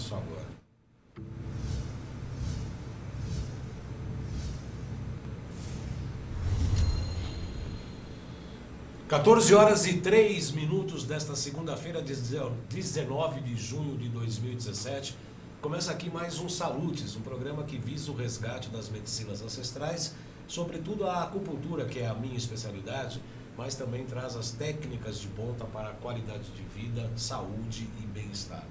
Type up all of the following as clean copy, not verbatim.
isso agora. (14h03) desta segunda-feira, 19 de junho de 2017. Começa aqui mais um Salutes, um programa que visa o resgate das medicinas ancestrais, sobretudo a acupuntura, que é a minha especialidade, mas também traz as técnicas de ponta para a qualidade de vida, saúde e bem-estar.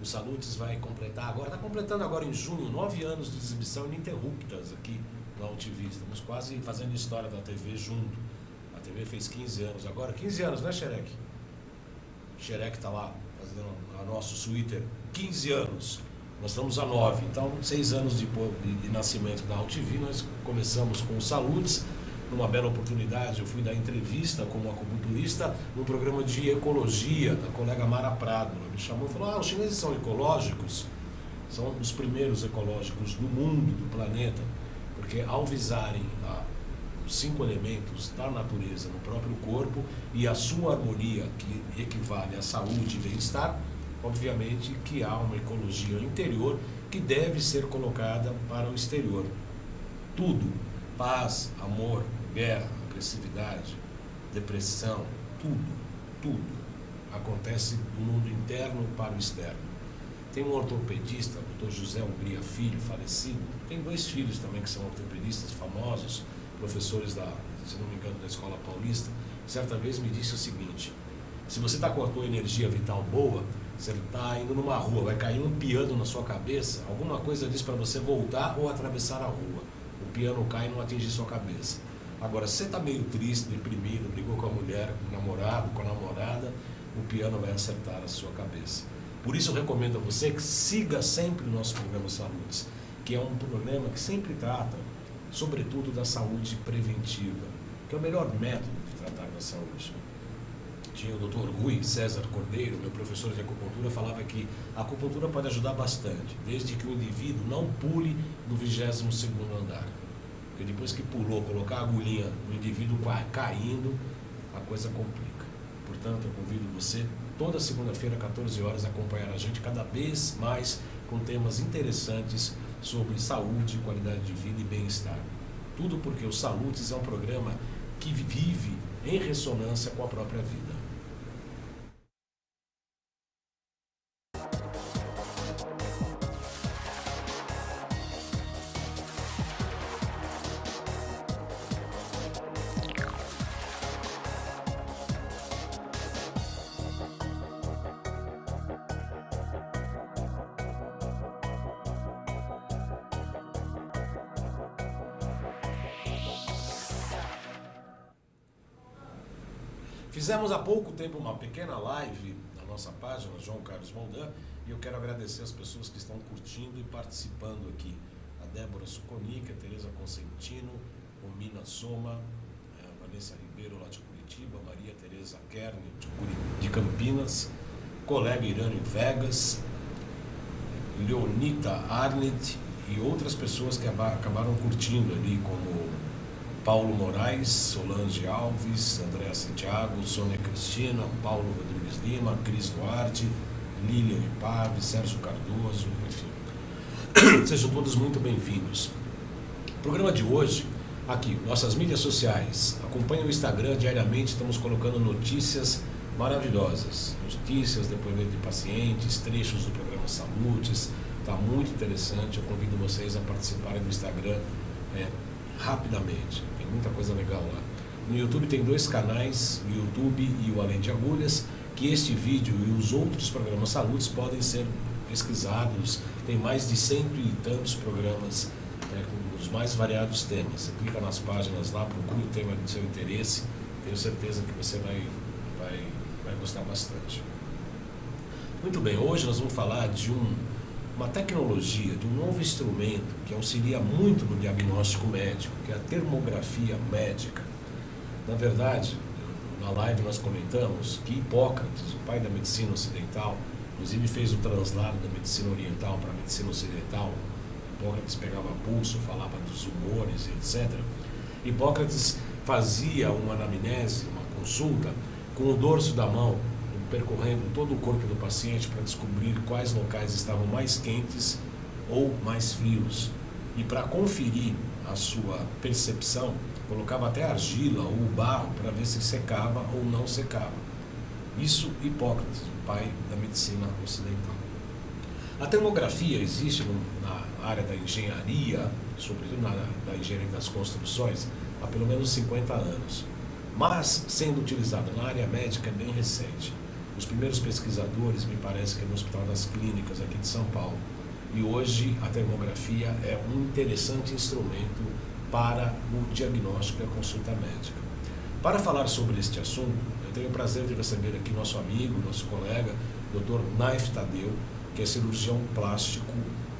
O Salutes vai completar agora, está completando agora em junho, 9 anos de exibição ininterruptas aqui na UTV. Estamos quase fazendo história da TV junto. A TV fez 15 anos agora, 15 anos, né, Xerec? Xerec está lá fazendo a nosso Twitter, 15 anos. Nós estamos a 9, então 6 anos de nascimento da UTV. Nós começamos com o Salutes. Numa bela oportunidade, eu fui dar entrevista como acupunturista no programa de ecologia da colega Mara Prado. Ela me chamou e falou: os chineses são ecológicos, são os primeiros ecológicos do mundo, do planeta, porque ao visarem os 5 elementos da natureza no próprio corpo e a sua harmonia, que equivale à saúde e bem-estar, obviamente que há uma ecologia interior que deve ser colocada para o exterior. Tudo, paz, amor, guerra, agressividade, depressão, tudo acontece do mundo interno para o externo. Tem um ortopedista, o Dr. José Hungria Filho, falecido, tem 2 filhos também que são ortopedistas famosos, professores se não me engano, da Escola Paulista. Certa vez me disse o seguinte: se você está com a tua energia vital boa, você está indo numa rua, vai cair um piano na sua cabeça, alguma coisa diz para você voltar ou atravessar a rua. O piano cai e não atinge sua cabeça. Agora, se você está meio triste, deprimido, brigou com a mulher, com o namorado, com a namorada, o piano vai acertar a sua cabeça. Por isso eu recomendo a você que siga sempre o nosso programa Salutes, que é um programa que sempre trata, sobretudo, da saúde preventiva, que é o melhor método de tratar da saúde. Tinha o Dr. Rui César Cordeiro, meu professor de acupuntura, falava que a acupuntura pode ajudar bastante, desde que o indivíduo não pule do 22º andar. Porque depois que pulou, colocar a agulhinha no indivíduo caindo, a coisa complica. Portanto, eu convido você, toda segunda-feira, 14 horas, a acompanhar a gente cada vez mais com temas interessantes sobre saúde, qualidade de vida e bem-estar. Tudo porque o Salutes é um programa que vive em ressonância com a própria vida. Fizemos há pouco tempo uma pequena live na nossa página, João Carlos Moldan, e eu quero agradecer as pessoas que estão curtindo e participando aqui. A Débora Suconic, a Tereza Consentino, Romina Soma, a Vanessa Ribeiro lá de Curitiba, Maria Tereza Kern de Campinas, colega Irânio Vegas, Leonita Arnett e outras pessoas que acabaram curtindo ali, como Paulo Moraes, Solange Alves, Andréa Santiago, Sônia Cristina, Paulo Rodrigues Lima, Cris Duarte, Lilian Ipave, Sérgio Cardoso, enfim. Sejam todos muito bem-vindos. O programa de hoje, aqui, nossas mídias sociais, acompanhe o Instagram diariamente, estamos colocando notícias maravilhosas, notícias, depoimento de pacientes, trechos do programa Salutes, está muito interessante, eu convido vocês a participarem do Instagram rapidamente, tem muita coisa legal lá. No YouTube tem 2 canais, o YouTube e o Além de Agulhas, que este vídeo e os outros programas Salutes podem ser pesquisados, tem mais de 100 e tantos programas com os mais variados temas. Você clica nas páginas lá, procura o tema do seu interesse, tenho certeza que você vai gostar bastante. Muito bem, hoje nós vamos falar de uma tecnologia, de um novo instrumento que auxilia muito no diagnóstico médico, que é a termografia médica. Na verdade, na live nós comentamos que Hipócrates, o pai da medicina ocidental, inclusive fez o translado da medicina oriental para a medicina ocidental. Hipócrates pegava pulso, falava dos humores, etc. Hipócrates fazia uma anamnese, uma consulta, com o dorso da mão, percorrendo todo o corpo do paciente para descobrir quais locais estavam mais quentes ou mais frios. E para conferir a sua percepção, colocava até argila ou barro para ver se secava ou não secava. Isso Hipócrates, o pai da medicina ocidental. A termografia existe na área da engenharia, sobretudo da engenharia das construções, há pelo menos 50 anos. Mas, sendo utilizada na área médica, é bem recente. Os primeiros pesquisadores, me parece que é no Hospital das Clínicas, aqui de São Paulo. E hoje a termografia é um interessante instrumento para o diagnóstico e a consulta médica. Para falar sobre este assunto, eu tenho o prazer de receber aqui nosso amigo, nosso colega, Dr. Naif Tadeu, que é cirurgião plástico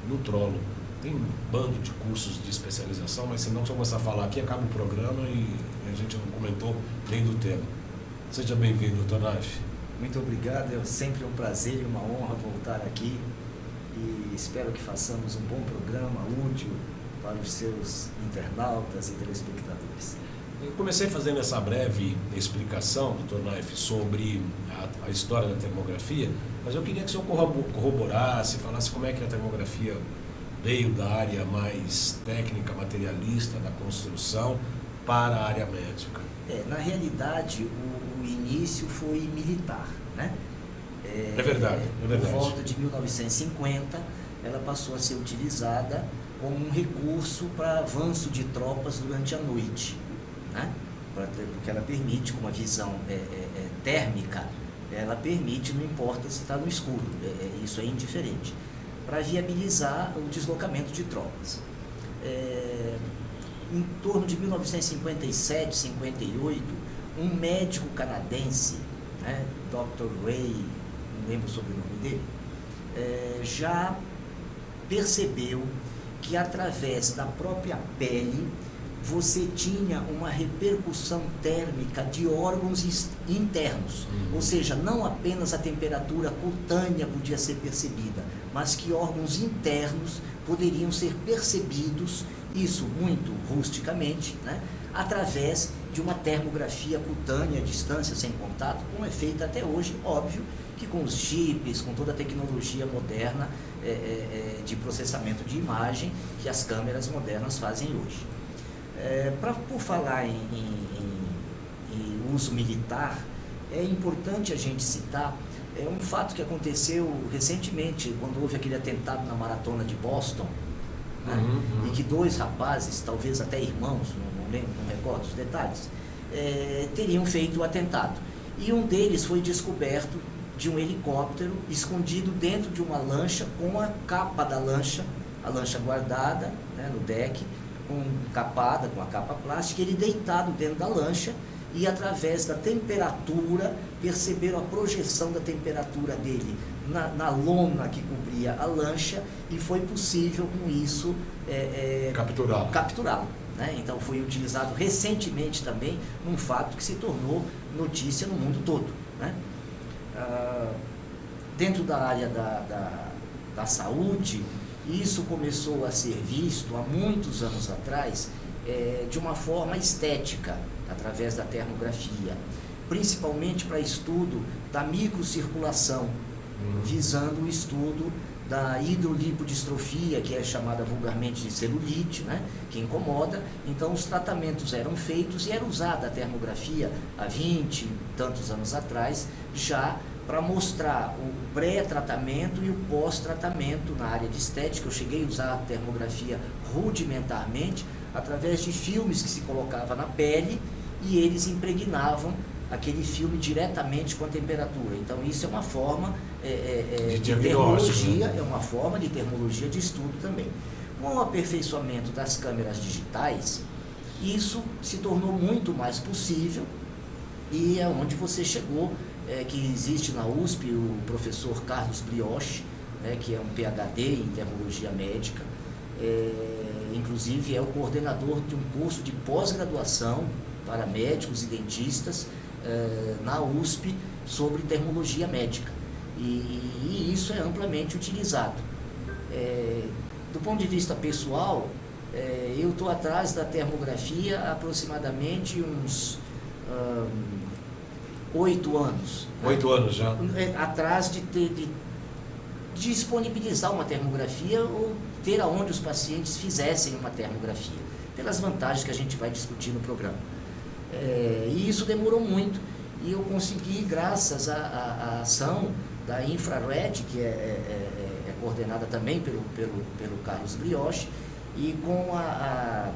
nutrólogo. Tem um bando de cursos de especialização, mas se não começar a falar aqui, acaba o programa e a gente não comentou nem do tema. Seja bem-vindo, Dr. Naif. Muito obrigado, é sempre um prazer e uma honra voltar aqui e espero que façamos um bom programa, útil para os seus internautas e telespectadores. Eu comecei fazendo essa breve explicação, Dr. Naif, sobre a história da termografia, mas eu queria que o senhor corroborasse, falasse como é que a termografia veio da área mais técnica, materialista, da construção, para a área médica. Na realidade, o início foi militar, né? É verdade. Por volta de 1950, ela passou a ser utilizada como um recurso para avanço de tropas durante a noite, né? Porque ela permite, com uma visão térmica, ela permite, não importa se está no escuro, isso é indiferente, para viabilizar o deslocamento de tropas. Em torno de 1957, 58, um médico canadense, né, Dr. Ray, não lembro sobre o sobrenome dele, já percebeu que através da própria pele você tinha uma repercussão térmica de órgãos internos, ou seja, não apenas a temperatura cutânea podia ser percebida, mas que órgãos internos poderiam ser percebidos, isso muito rusticamente, né, através de uma termografia cutânea à distância, sem contato, como é feita até hoje, óbvio, que com os chips, com toda a tecnologia moderna de processamento de imagem que as câmeras modernas fazem hoje. Por falar em uso militar, é importante a gente citar um fato que aconteceu recentemente, quando houve aquele atentado na maratona de Boston, né? E que 2 rapazes, talvez até irmãos, não lembro, não recordo os detalhes, teriam feito o atentado. E um deles foi descoberto de um helicóptero escondido dentro de uma lancha com a capa da lancha, a lancha guardada, né, no deck, capada com a capa plástica, ele deitado dentro da lancha e através da temperatura perceberam a projeção da temperatura dele na lona que cobria a lancha e foi possível com isso capturá-lo. Né? Então foi utilizado recentemente também num fato que se tornou notícia no mundo todo. Né? Dentro da área da saúde, isso começou a ser visto há muitos anos atrás de uma forma estética, através da termografia, principalmente para estudo da microcirculação, visando o estudo da hidrolipodistrofia, que é chamada vulgarmente de celulite, né, que incomoda. Então os tratamentos eram feitos e era usada a termografia há 20 e tantos anos atrás, já para mostrar o pré-tratamento e o pós-tratamento na área de estética. Eu cheguei a usar a termografia rudimentarmente, através de filmes que se colocava na pele e eles impregnavam aquele filme diretamente com a temperatura. Então isso é uma forma de termologia, é uma forma de termologia de estudo também. Com o aperfeiçoamento das câmeras digitais, isso se tornou muito mais possível e é onde você chegou, que existe na USP o professor Carlos Brioche, né, que é um PhD em termologia médica, inclusive é o coordenador de um curso de pós-graduação para médicos e dentistas na USP sobre termologia médica, e isso é amplamente utilizado. Do ponto de vista pessoal, eu estou atrás da termografia há aproximadamente uns 8 anos. 8 anos já. Atrás de disponibilizar uma termografia ou ter aonde os pacientes fizessem uma termografia, pelas vantagens que a gente vai discutir no programa. E isso demorou muito, e eu consegui, graças à ação da Infrared, que é coordenada também pelo Carlos Brioche, e com a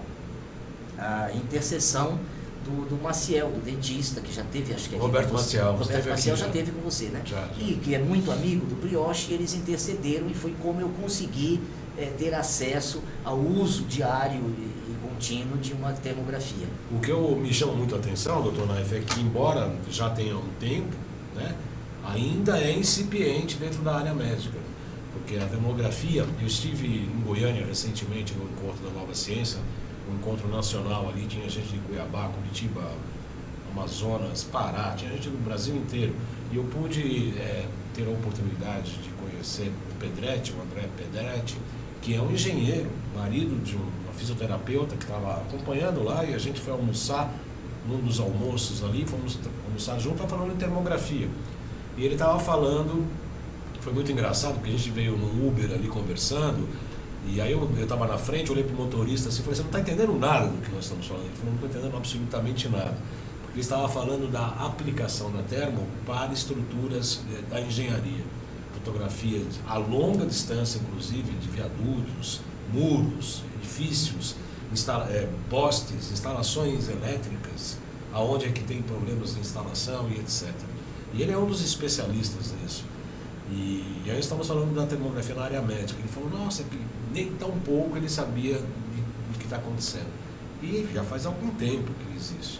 intercessão do Maciel, do dentista, que já teve, acho que Roberto Maciel. Roberto Maciel já teve com você, né? Já. E que é muito amigo do Brioche, e eles intercederam, e foi como eu consegui ter acesso ao uso diário e contínuo de uma termografia. O que me chama muito a atenção, doutor Naif, é que embora já tenha um tempo, né, ainda é incipiente dentro da área médica. Porque a termografia, eu estive em Goiânia recentemente no encontro da Nova Ciência, um encontro nacional ali, tinha gente de Cuiabá, Curitiba, Amazonas, Pará, tinha gente do Brasil inteiro. E eu pude ter a oportunidade de conhecer o Pedretti, o André Pedretti, que é um engenheiro, marido de uma fisioterapeuta que estava acompanhando lá, e a gente foi almoçar num dos almoços ali, fomos almoçar junto, estava falando em termografia. E ele estava falando, foi muito engraçado, porque a gente veio no Uber ali conversando, e aí eu estava na frente, olhei para o motorista assim, falei, você não está entendendo nada do que nós estamos falando? Ele falou, não estou entendendo absolutamente nada. Porque ele estava falando da aplicação da termo para estruturas da engenharia. Fotografias a longa distância, inclusive, de viadutos, muros, edifícios, postes, instalações elétricas, aonde é que tem problemas de instalação e etc. E ele é um dos especialistas nisso. E aí estamos falando da termografia na área médica. Ele falou, nossa, que nem tão pouco ele sabia do que está acontecendo. E já faz algum tempo que existe.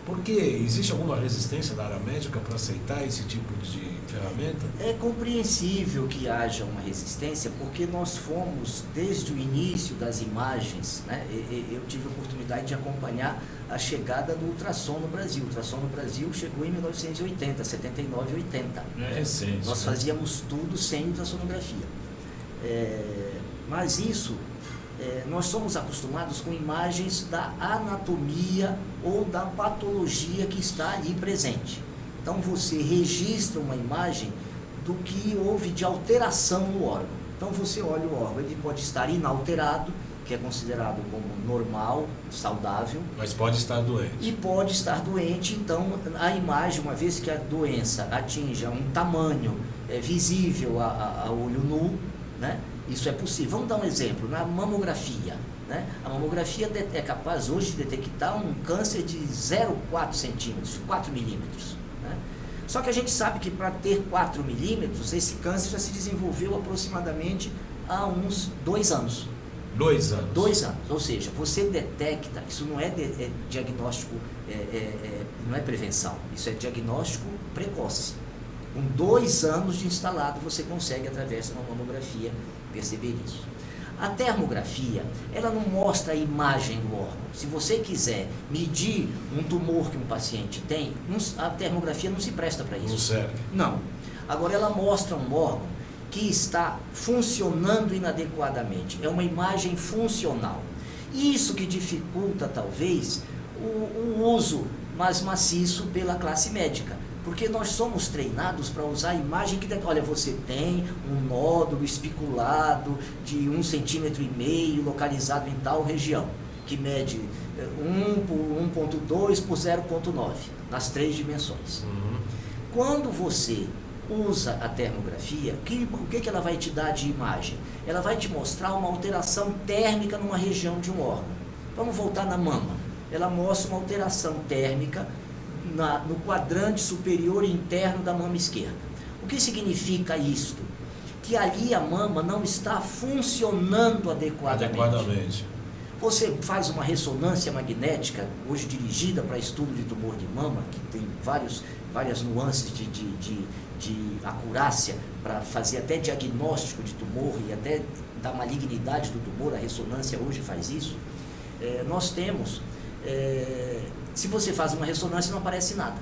Porque existe alguma resistência da área médica para aceitar esse tipo de ferramenta? É compreensível que haja uma resistência, porque nós fomos, desde o início das imagens, né? Eu tive a oportunidade de acompanhar a chegada do ultrassom no Brasil. O ultrassom no Brasil chegou em 1980, 79 e 80. É recente. Nós fazíamos tudo sem ultrassonografia. Mas isso... nós somos acostumados com imagens da anatomia ou da patologia que está ali presente. Então você registra uma imagem do que houve de alteração no órgão. Então você olha o órgão, ele pode estar inalterado, que é considerado como normal, saudável. Mas pode estar doente. E pode estar doente, então a imagem, uma vez que a doença atinja um tamanho visível a olho nu, né? Isso é possível. Vamos dar um exemplo, na mamografia, né? A mamografia é capaz hoje de detectar um câncer de 0,4 centímetros, 4 milímetros. Né? Só que a gente sabe que para ter 4 milímetros, esse câncer já se desenvolveu aproximadamente há uns 2 anos. 2 anos? 2 anos, ou seja, você detecta, isso não é diagnóstico, não é prevenção, isso é diagnóstico precoce. Com 2 anos de instalado, você consegue, através de uma mamografia, perceber isso. A termografia, ela não mostra a imagem do órgão. Se você quiser medir um tumor que um paciente tem, a termografia não se presta para isso. Não serve. Não. Agora, ela mostra um órgão que está funcionando inadequadamente. É uma imagem funcional. Isso que dificulta, talvez, o uso mais maciço pela classe médica. Porque nós somos treinados para usar a imagem que... Olha, você tem um nódulo espiculado de 1,5 cm localizado em tal região, que mede 1 por 1,2 por 0,9, nas 3 dimensões. Uhum. Quando você usa a termografia, o que ela vai te dar de imagem? Ela vai te mostrar uma alteração térmica numa região de um órgão. Vamos voltar na mama. Ela mostra uma alteração térmica no quadrante superior interno da mama esquerda. O que significa isto? Que ali a mama não está funcionando adequadamente. Você faz uma ressonância magnética, hoje dirigida para estudo de tumor de mama, que tem várias nuances de acurácia para fazer até diagnóstico de tumor e até da malignidade do tumor. A ressonância hoje faz isso. Nós temos... se você faz uma ressonância, não aparece nada.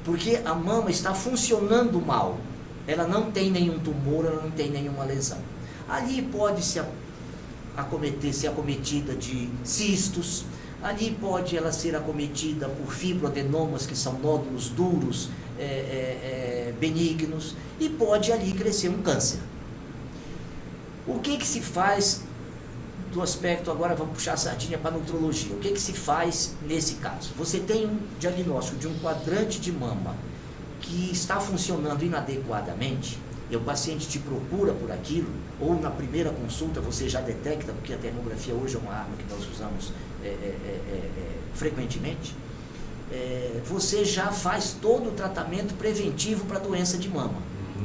Porque a mama está funcionando mal. Ela não tem nenhum tumor, ela não tem nenhuma lesão. Ali pode ser acometida de cistos, Ali pode ela ser acometida por fibroadenomas, que são nódulos duros, benignos, e pode ali crescer um câncer. O que se faz do aspecto, agora vamos puxar a sardinha para a nutrologia, o que se faz nesse caso? Você tem um diagnóstico de um quadrante de mama que está funcionando inadequadamente, e o paciente te procura por aquilo, ou na primeira consulta você já detecta, porque a termografia hoje é uma arma que nós usamos frequentemente, você já faz todo o tratamento preventivo para a doença de mama.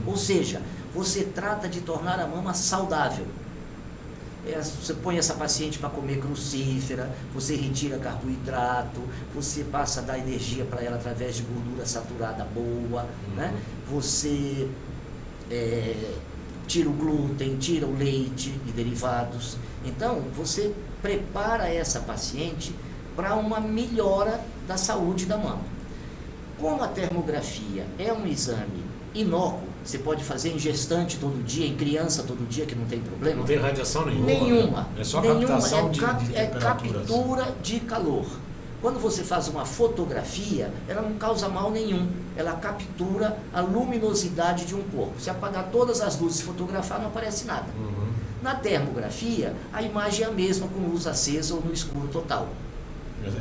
Ou seja, você trata de tornar a mama saudável. Você põe essa paciente para comer crucífera, você retira carboidrato, você passa a dar energia para ela através de gordura saturada boa, né? Você tira o glúten, tira o leite e derivados. Então, você prepara essa paciente para uma melhora da saúde da mama. Como a termografia é um exame inócuo, você pode fazer em gestante todo dia, em criança todo dia, que não tem problema. Não tem radiação nenhuma. Nenhuma. Né? É só captação de captura de calor. Quando você faz uma fotografia, ela não causa mal nenhum. Ela captura a luminosidade de um corpo. Se apagar todas as luzes e fotografar, não aparece nada. Na termografia, a imagem é a mesma com luz acesa ou no escuro total.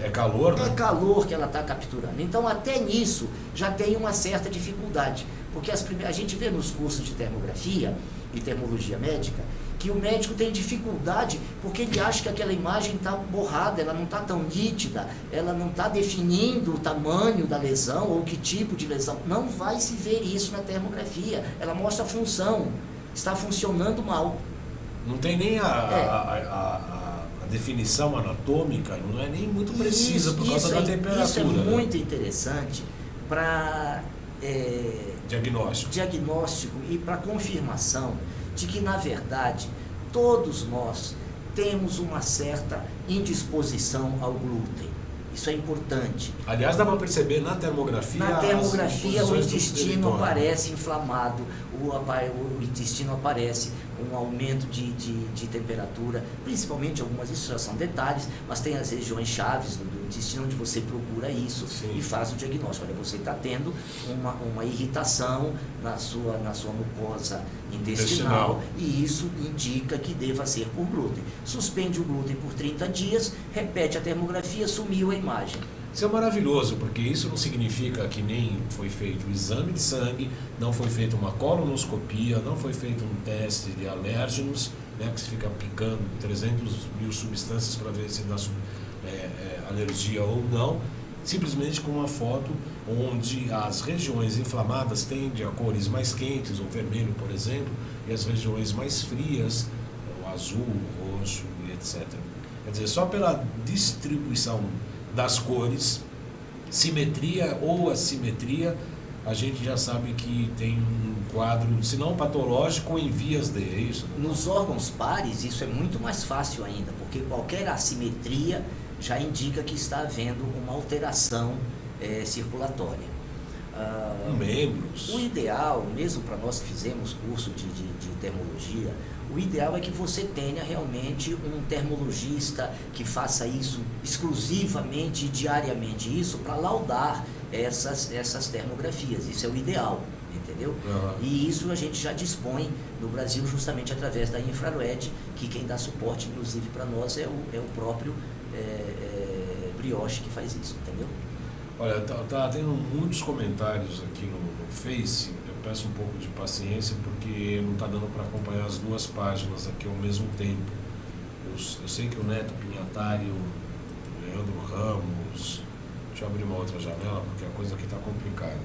É calor, né? É calor que ela está capturando. Então, até nisso, já tem uma certa dificuldade. Porque a gente vê nos cursos de termografia e termologia médica, que o médico tem dificuldade porque ele acha que aquela imagem está borrada, ela não está tão nítida, ela não está definindo o tamanho da lesão ou que tipo de lesão. Não vai se ver isso na termografia. Ela mostra a função, está funcionando mal. Não tem nem a definição anatômica, não é nem muito precisa por causa da temperatura. Isso é muito interessante para diagnóstico e para confirmação de que, na verdade, todos nós temos uma certa indisposição ao glúten. Isso é importante. Aliás, dá para perceber na termografia. Na termografia, o intestino aparece inflamado, o intestino aparece com um aumento de temperatura, principalmente algumas, isso já são detalhes, mas tem as regiões chaves do intestino onde você procura isso. Sim. E faz o diagnóstico. Olha, você está tendo uma irritação na sua mucosa intestinal e isso indica que deva ser por glúten. Suspende o glúten por 30 dias, repete a termografia, sumiu a imagem. Isso é maravilhoso, porque isso não significa que nem foi feito o exame de sangue, não foi feita uma colonoscopia, não foi feito um teste de alérgenos, né, que se fica picando 300.000 substâncias para ver se dá alergia ou não, simplesmente com uma foto onde as regiões inflamadas tendem a cores mais quentes, o vermelho, por exemplo, e as regiões mais frias, o azul, o roxo e etc. Quer dizer, só pela distribuição das cores, simetria ou assimetria, a gente já sabe que tem um quadro, se não patológico, em vias de, é isso? Nos órgãos pares, isso é muito mais fácil ainda, porque qualquer assimetria já indica que está havendo uma alteração circulatória. Membros. O ideal, mesmo para nós que fizemos curso de termologia, o ideal é que você tenha realmente um termologista que faça isso exclusivamente e diariamente, isso para laudar essas termografias. Isso é o ideal, entendeu? E isso a gente já dispõe no Brasil justamente através da Infrared, que quem dá suporte, inclusive, para nós é o próprio Brioche que faz isso, entendeu? Olha, tá tendo muitos comentários aqui no Face. Eu peço um pouco de paciência porque não está dando para acompanhar as duas páginas aqui ao mesmo tempo. Eu sei que o Neto Pinhatari, o Leandro Ramos... Deixa eu abrir uma outra janela porque a coisa aqui está complicada.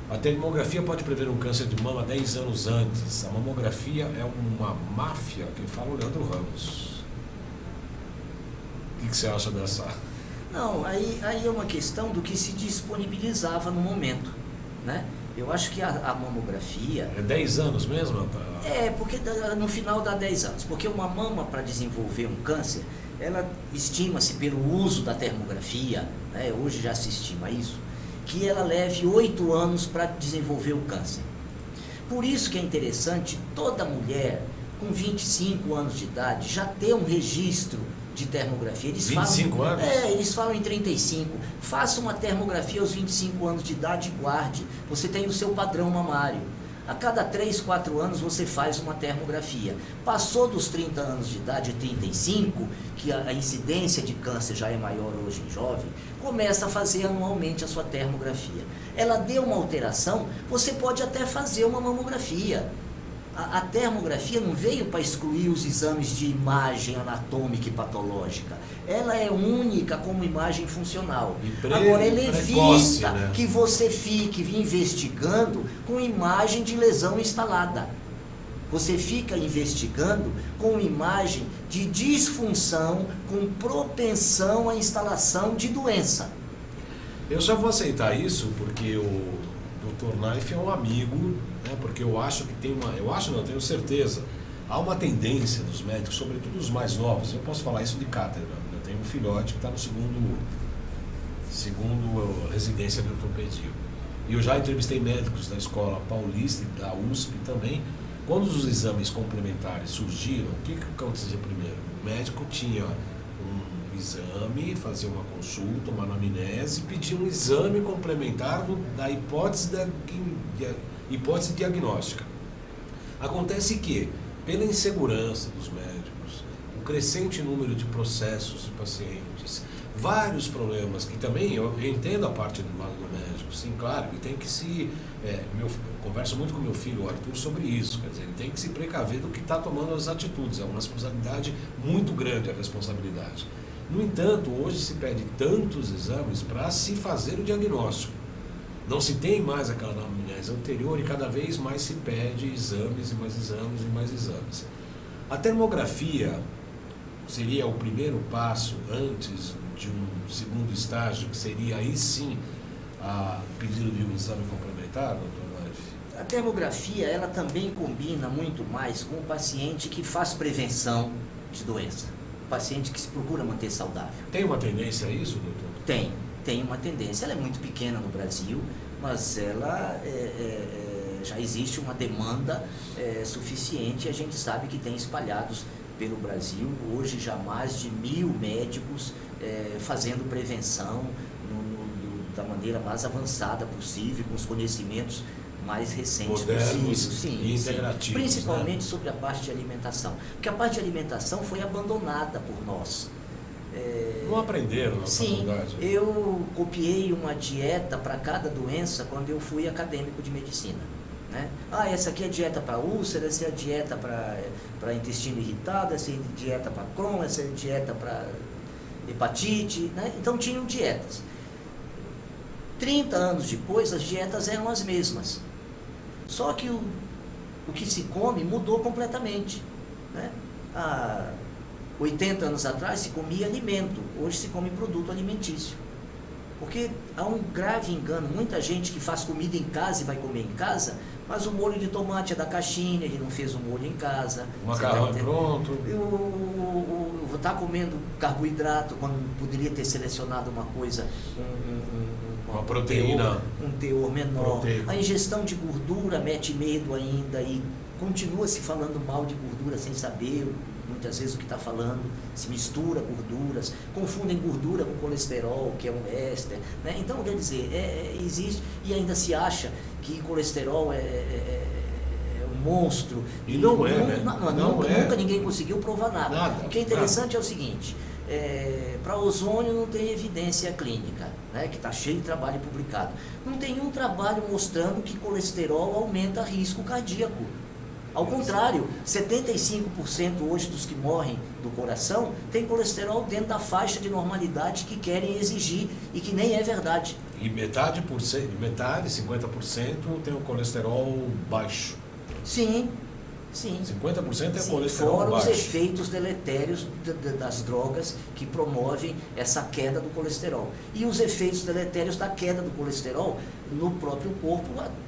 A termografia pode prever um câncer de mama 10 anos antes. A mamografia é uma máfia, que fala o Leandro Ramos. O que você acha dessa... Não, aí é uma questão do que se disponibilizava no momento, né? Eu acho que a mamografia... É 10 anos mesmo? Porque no final dá 10 anos. Porque uma mama, para desenvolver um câncer, ela estima-se pelo uso da termografia, né? Hoje já se estima isso, que ela leve 8 anos para desenvolver o câncer. Por isso que é interessante toda mulher com 25 anos de idade já ter um registro de termografia. Eles 25 falam, anos? Eles falam em 35. Faça uma termografia aos 25 anos de idade e guarde. Você tem o seu padrão mamário. A cada 3, 4 anos você faz uma termografia. Passou dos 30 anos de idade, 35, que a incidência de câncer já é maior hoje em jovem, começa a fazer anualmente a sua termografia. Ela deu uma alteração, você pode até fazer uma mamografia. A termografia não veio para excluir os exames de imagem anatômica e patológica. Ela é única como imagem funcional. Agora, ele evita, né, que você fique investigando com imagem de lesão instalada. Você fica investigando com imagem de disfunção, com propensão à instalação de doença. Eu só vou aceitar isso porque o Dr. Naif é um amigo, né? Porque eu acho que tem uma... Eu acho não, eu tenho certeza. Há uma tendência dos médicos, sobretudo os mais novos, eu posso falar isso de cátedra. Eu tenho um filhote que está no segundo residência de ortopedia. E eu já entrevistei médicos da Escola Paulista e da USP também. Quando os exames complementares surgiram, o que acontecia primeiro? O médico tinha um exame, fazia uma consulta, uma anamnese, pedia um exame complementar da hipótese diagnóstica. Acontece que, pela insegurança dos médicos, o crescente número de processos de pacientes, vários problemas que também eu entendo a parte do lado do médico, sim, claro, ele tem que se... eu converso muito com meu filho, o Arthur, sobre isso, quer dizer, ele tem que se precaver do que está tomando as atitudes, é uma responsabilidade muito grande a responsabilidade. No entanto, hoje se pede tantos exames para se fazer o diagnóstico. Não se tem mais aquela anamnese anterior e cada vez mais se pede exames e mais exames e mais exames. A termografia seria o primeiro passo antes de um segundo estágio, que seria aí sim a pedido de um exame complementar, doutor Naif? A termografia, ela também combina muito mais com o paciente que faz prevenção de doença. O paciente que se procura manter saudável. Tem uma tendência a isso, doutor? Tem uma tendência. Ela é muito pequena no Brasil, mas ela já existe uma demanda suficiente e a gente sabe que tem espalhados pelo Brasil, hoje já mais de 1000 médicos fazendo prevenção da maneira mais avançada possível, com os conhecimentos mais recentes possíveis. Sim, e integrativos. Principalmente, né, sobre a parte de alimentação. Porque a parte de alimentação foi abandonada por nós. Não aprenderam na faculdade? Sim, eu copiei uma dieta para cada doença quando eu fui acadêmico de medicina. Né? Essa aqui é a dieta para úlcera, essa é a dieta para intestino irritado, essa é a dieta para Crohn, essa é a dieta para hepatite, né? Então tinham dietas. 30 anos depois as dietas eram as mesmas, só que o que se come mudou completamente, né? Há 80 anos atrás se comia alimento, hoje se come produto alimentício. Porque há um grave engano, muita gente que faz comida em casa e vai comer em casa, mas o molho de tomate é da caixinha, ele não fez o molho em casa. O macarrão é pronto. Está comendo carboidrato, quando poderia ter selecionado uma coisa, uma proteína, um teor menor. Proteico. A ingestão de gordura mete medo ainda e continua se falando mal de gordura sem saber muitas vezes o que está falando, se mistura gorduras, confundem gordura com colesterol, que é um éster, né? Então, quer dizer, existe, e ainda se acha que colesterol é um monstro. E não é, né? Nunca ninguém conseguiu provar nada. O que é interessante é o seguinte, para ozônio não tem evidência clínica, né, que está cheio de trabalho publicado. Não tem um trabalho mostrando que colesterol aumenta risco cardíaco. Ao contrário, 75% hoje dos que morrem do coração tem colesterol dentro da faixa de normalidade que querem exigir e que nem é verdade. E metade, 50% tem o colesterol baixo. Sim. 50% é colesterol fora baixo. Os efeitos deletérios das drogas que promovem essa queda do colesterol. E os efeitos deletérios da queda do colesterol no próprio corpo,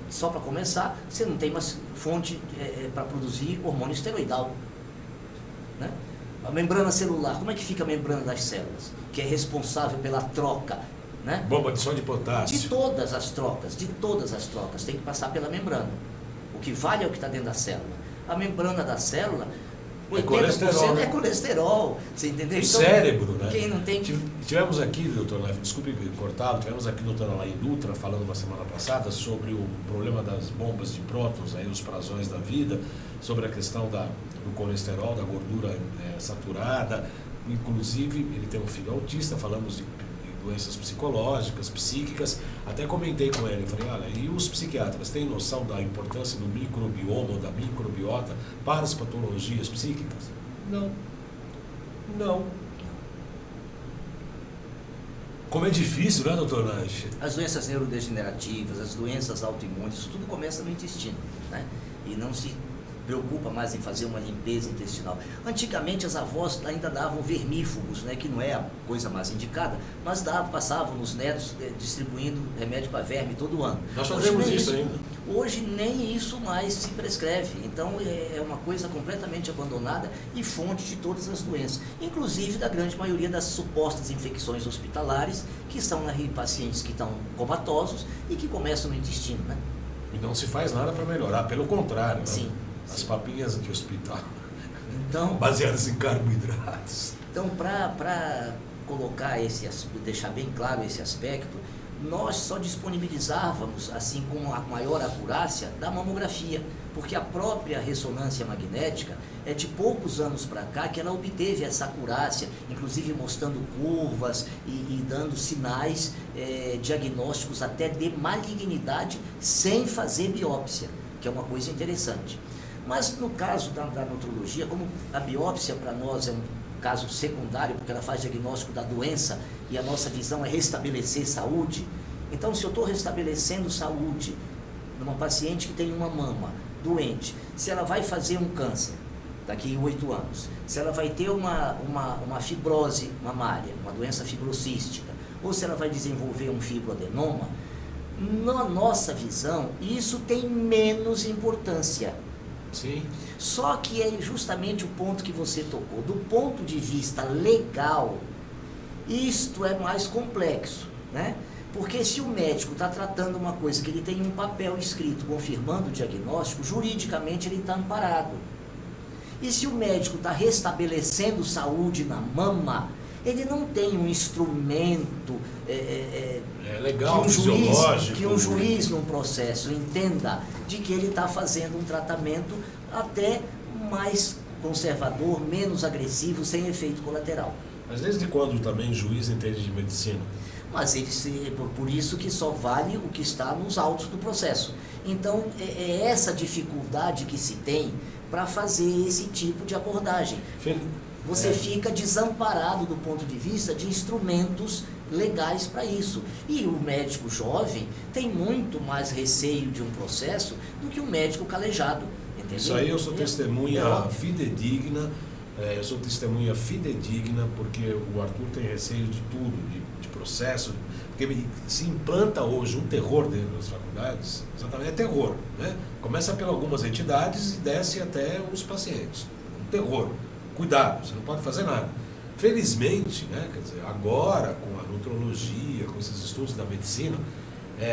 só para começar, você não tem mais fonte para produzir hormônio esteroidal. Né? A membrana celular, como é que fica a membrana das células? Que é responsável pela troca, né? Bomba de som de potássio. De todas as trocas, tem que passar pela membrana. O que vale é o que está dentro da célula. A membrana da célula, colesterol, né? é colesterol, você entendeu? O Então, cérebro, né? Quem não tem... Tivemos aqui, doutor Leif, desculpe cortá-lo, tivemos aqui a doutora Laí Dutra falando na semana passada sobre o problema das bombas de prótons, aí, os prazões da vida, sobre a questão do colesterol, da gordura saturada. Inclusive, ele tem um filho autista, falamos de doenças psicológicas, psíquicas. Até comentei com ele, falei, olha, e os psiquiatras têm noção da importância do microbioma, da microbiota para as patologias psíquicas? Não. Não. Como é difícil, né, doutor Leif? As doenças neurodegenerativas, as doenças autoimunes, isso tudo começa no intestino, né? E não se preocupa mais em fazer uma limpeza intestinal. Antigamente as avós ainda davam vermífugos, né, que não é a coisa mais indicada, mas passavam nos netos distribuindo remédio para verme todo ano. Nós fazemos isso ainda. Hoje nem isso mais se prescreve, então é uma coisa completamente abandonada e fonte de todas as doenças, inclusive da grande maioria das supostas infecções hospitalares, que são em pacientes que estão comatosos e que começam no intestino, né? E não se faz nada para melhorar, pelo contrário, né? Sim. As papinhas de hospital, então, baseadas em carboidratos. Então, para colocar deixar bem claro esse aspecto, nós só disponibilizávamos, assim com a maior acurácia, da mamografia, porque a própria ressonância magnética é de poucos anos para cá que ela obteve essa acurácia, inclusive mostrando curvas e dando sinais diagnósticos até de malignidade sem fazer biópsia, que é uma coisa interessante. Mas no caso da nutrologia, como a biópsia para nós é um caso secundário, porque ela faz diagnóstico da doença e a nossa visão é restabelecer saúde, então se eu estou restabelecendo saúde numa paciente que tem uma mama doente, se ela vai fazer um câncer daqui a 8 anos, se ela vai ter uma fibrose mamária, uma doença fibrocística, ou se ela vai desenvolver um fibroadenoma, na nossa visão, isso tem menos importância. Sim. Só que é justamente o ponto que você tocou. Do ponto de vista legal, isto é mais complexo, né? Porque se o médico está tratando uma coisa que ele tem um papel escrito confirmando o diagnóstico, juridicamente ele está amparado. E se o médico está restabelecendo saúde na mama, ele não tem um instrumento legal, que um juiz num processo entenda de que ele está fazendo um tratamento até mais conservador, menos agressivo, sem efeito colateral. Mas desde quando também o juiz entende de medicina? Mas por isso que só vale o que está nos autos do processo. Então é essa dificuldade que se tem para fazer esse tipo de abordagem. Você fica desamparado do ponto de vista de instrumentos legais para isso. E o médico jovem tem muito mais receio de um processo do que o médico calejado. Entendeu? Isso aí eu sou testemunha fidedigna. Eu sou testemunha fidedigna porque o Arthur tem receio de tudo, de processo, porque se implanta hoje um terror dentro das faculdades, exatamente, é terror, né? Começa por algumas entidades e desce até os pacientes. Um terror. Cuidado, você não pode fazer nada. Felizmente, né, quer dizer, agora com a nutrologia, com esses estudos da medicina,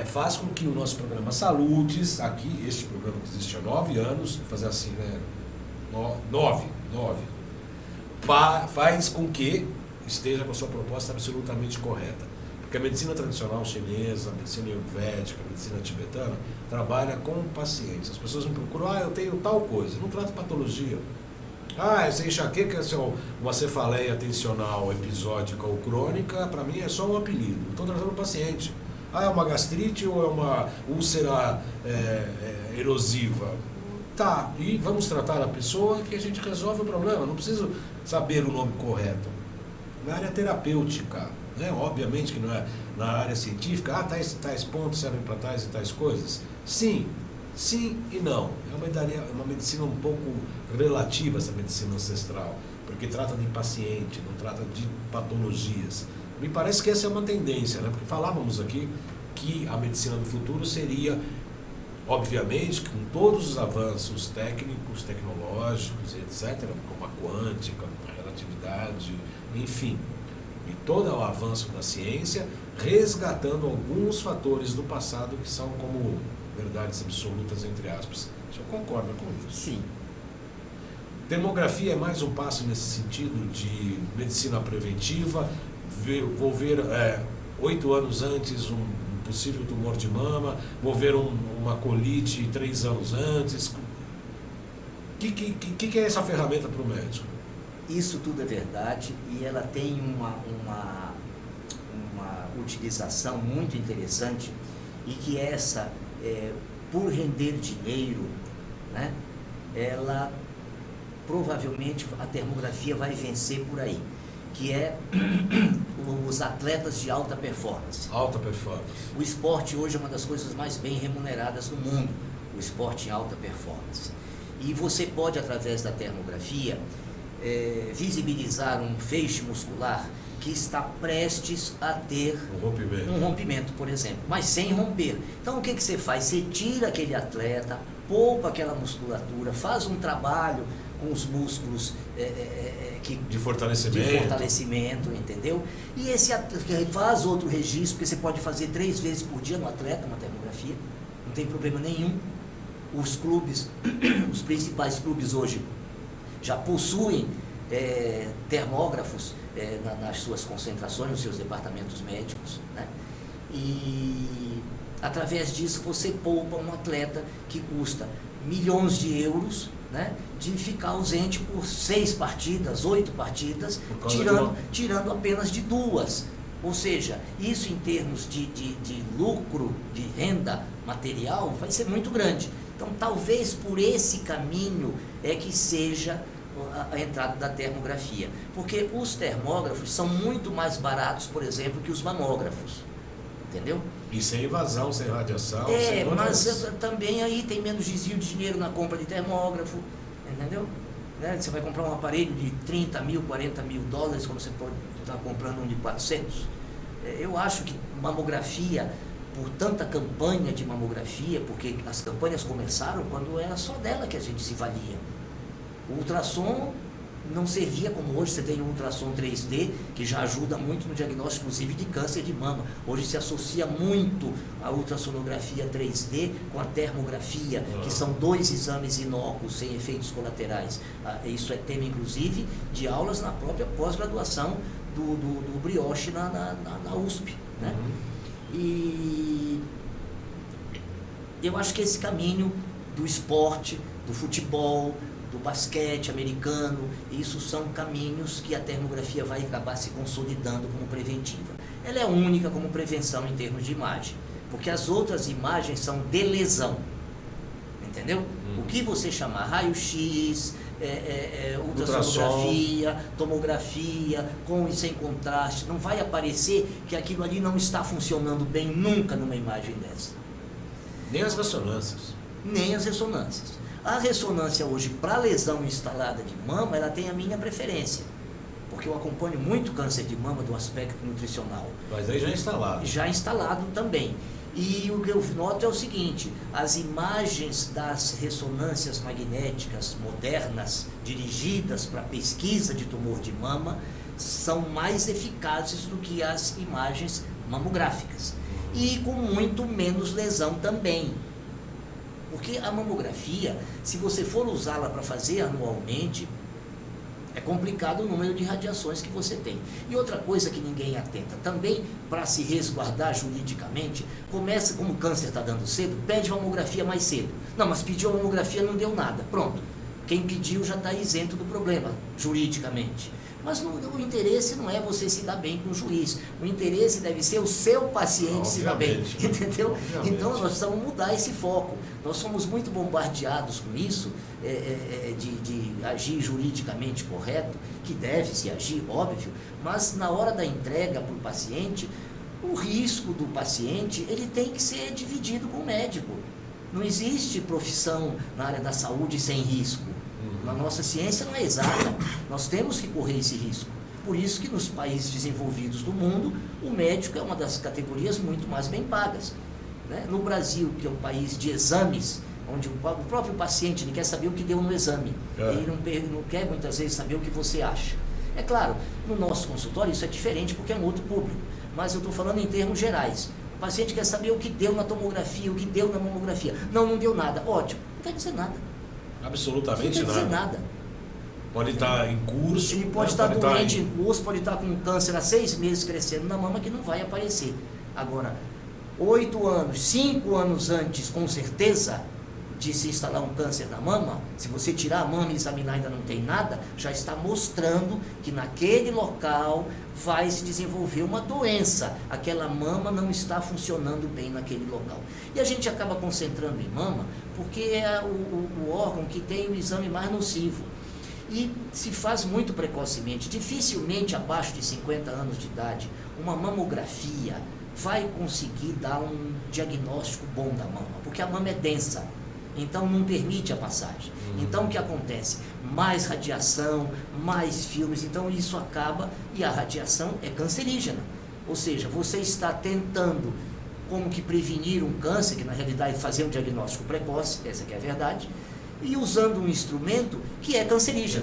faz com que o nosso programa Saludes, aqui, este programa que existe há 9 anos, vou fazer assim, né, 9, faz com que esteja com a sua proposta absolutamente correta. Porque a medicina tradicional chinesa, a medicina ayurvédica, a medicina tibetana, trabalha com pacientes. As pessoas me procuram, eu tenho tal coisa, não trato patologia. Essa enxaqueca é uma cefaleia tensional episódica ou crônica, para mim é só um apelido. Estou tratando o paciente. É uma gastrite ou é uma úlcera erosiva? Tá, e vamos tratar a pessoa que a gente resolve o problema. Não preciso saber o nome correto. Na área terapêutica, né? Obviamente que não é na área científica, tais pontos servem para tais e tais coisas. Sim e não. É uma medicina um pouco relativa, essa medicina ancestral, porque trata de paciente, não trata de patologias. Me parece que essa é uma tendência, né? Porque falávamos aqui que a medicina do futuro seria, obviamente, com todos os avanços técnicos, tecnológicos, etc., como a quântica, a relatividade, enfim, e todo o avanço da ciência, resgatando alguns fatores do passado que são como verdades absolutas, entre aspas. O senhor concorda com isso? Sim. Termografia é mais um passo nesse sentido de medicina preventiva. Vou ver 8 anos antes um possível tumor de mama, vou ver uma colite 3 anos antes. O que é essa ferramenta para o médico? Isso tudo é verdade e ela tem uma utilização muito interessante e que essa, por render dinheiro, né, ela provavelmente a termografia vai vencer por aí, que é os atletas de alta performance. Alta performance. O esporte hoje é uma das coisas mais bem remuneradas do mundo, o esporte em alta performance. E você pode, através da termografia, visibilizar um feixe muscular que está prestes a ter um rompimento, por exemplo, mas sem romper. Então o que você faz? Você tira aquele atleta, poupa aquela musculatura, faz um trabalho com os músculos de fortalecimento, entendeu? E esse faz outro registro, porque você pode fazer 3 vezes por dia no atleta uma termografia, não tem problema nenhum. Os clubes, os principais clubes hoje já possuem termógrafos nas suas concentrações, nos seus departamentos médicos, né? E através disso você poupa um atleta que custa milhões de euros, né, de ficar ausente por 6 partidas, 8 partidas, tirando apenas de 2. Ou seja, isso em termos de lucro, de renda material, vai ser muito grande. Então talvez por esse caminho que seja a entrada da termografia, porque os termógrafos são muito mais baratos, por exemplo, que os mamógrafos, entendeu? E sem invasão, sem radiação. Mas também aí tem menos desvio de dinheiro na compra de termógrafo, entendeu? Né? Você vai comprar um aparelho de 30 mil, 40 mil dólares, quando você pode estar comprando um de 400. Eu acho que mamografia, por tanta campanha de mamografia, porque as campanhas começaram quando era só dela que a gente se valia. O ultrassom não servia como hoje, você tem um ultrassom 3D, que já ajuda muito no diagnóstico, inclusive, de câncer de mama. Hoje se associa muito a ultrassonografia 3D com a termografia, que são 2 exames inócuos, sem efeitos colaterais. Isso é tema, inclusive, de aulas na própria pós-graduação do Brioche na USP, né? E eu acho que esse caminho do esporte, do futebol, do basquete americano, isso são caminhos que a termografia vai acabar se consolidando como preventiva. Ela é única como prevenção em termos de imagem, porque as outras imagens são de lesão, entendeu? O que você chamar raio-x, ultrassonografia, tomografia, com e sem contraste, não vai aparecer que aquilo ali não está funcionando bem nunca numa imagem dessa. Nem as ressonâncias. Nem as ressonâncias. A ressonância hoje, para lesão instalada de mama, ela tem a minha preferência, porque eu acompanho muito câncer de mama do aspecto nutricional. Mas aí já é instalado. Já instalado também. E o que eu noto é o seguinte: as imagens das ressonâncias magnéticas modernas, dirigidas para pesquisa de tumor de mama, são mais eficazes do que as imagens mamográficas. E com muito menos lesão também. Porque a mamografia, se você for usá-la para fazer anualmente, é complicado o número de radiações que você tem. E outra coisa que ninguém atenta, também para se resguardar juridicamente, começa, como o câncer está dando cedo, pede mamografia mais cedo. Não, mas pediu a mamografia, não deu nada. Pronto. Quem pediu já está isento do problema, juridicamente. Mas o interesse não é você se dar bem com o juiz. O interesse deve ser o seu paciente se dar bem. Entendeu? Obviamente. Então nós precisamos mudar esse foco. Nós somos muito bombardeados com isso, de agir juridicamente correto, que deve-se agir, óbvio, mas na hora da entrega para o paciente, o risco do paciente ele tem que ser dividido com o médico. Não existe profissão na área da saúde sem risco. A nossa ciência não é exata, nós temos que correr esse risco. Por isso que nos países desenvolvidos do mundo, o médico é uma das categorias muito mais bem pagas, né? No Brasil, que é um país de exames, onde o próprio paciente ele quer saber o que deu no exame, ele não quer muitas vezes saber o que você acha. É claro, no nosso consultório isso é diferente porque é um outro público, mas eu estou falando em termos gerais. O paciente quer saber o que deu na tomografia, o que deu na mamografia. Não deu nada. Ótimo, não quer dizer nada. Absolutamente nada. Não quer dizer nada. nada. Pode estar em curso. Ele pode estar doente em curso, pode estar com um câncer há 6 meses crescendo na mama que não vai aparecer. Agora, 8 anos, 5 anos antes, com certeza, de se instalar um câncer na mama, se você tirar a mama e examinar ainda não tem nada, já está mostrando que naquele local vai se desenvolver uma doença. Aquela mama não está funcionando bem naquele local. E a gente acaba concentrando em mama porque é o órgão que tem o exame mais nocivo. E se faz muito precocemente, dificilmente abaixo de 50 anos de idade, uma mamografia vai conseguir dar um diagnóstico bom da mama, porque a mama é densa, então não permite a passagem. Então o que acontece? Mais radiação, mais filmes, então isso acaba, e a radiação é cancerígena, ou seja, você está tentando como que prevenir um câncer, que na realidade é fazer um diagnóstico precoce, essa que é a verdade, e usando um instrumento que é cancerígeno.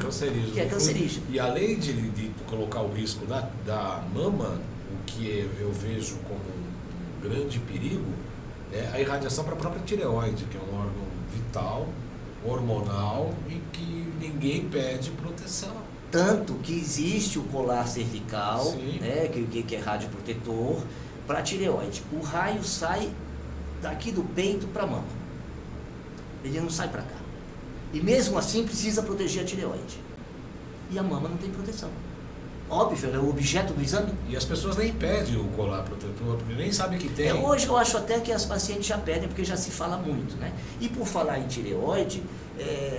Que é cancerígeno. E além de colocar o risco da mama, o que eu vejo como um grande perigo é a irradiação para a própria tireoide, que é um órgão vital, hormonal e que ninguém pede proteção. Tanto que existe o colar cervical, né, que é radioprotetor, para a tireoide. O raio sai daqui do peito para a mama. Ele não sai para cá. E mesmo assim precisa proteger a tireoide. E a mama não tem proteção. Óbvio, é o objeto do exame. E as pessoas nem pedem o colar protetor, porque nem sabem que tem. Hoje eu acho até que as pacientes já pedem, porque já se fala muito, né? E por falar em tireoide,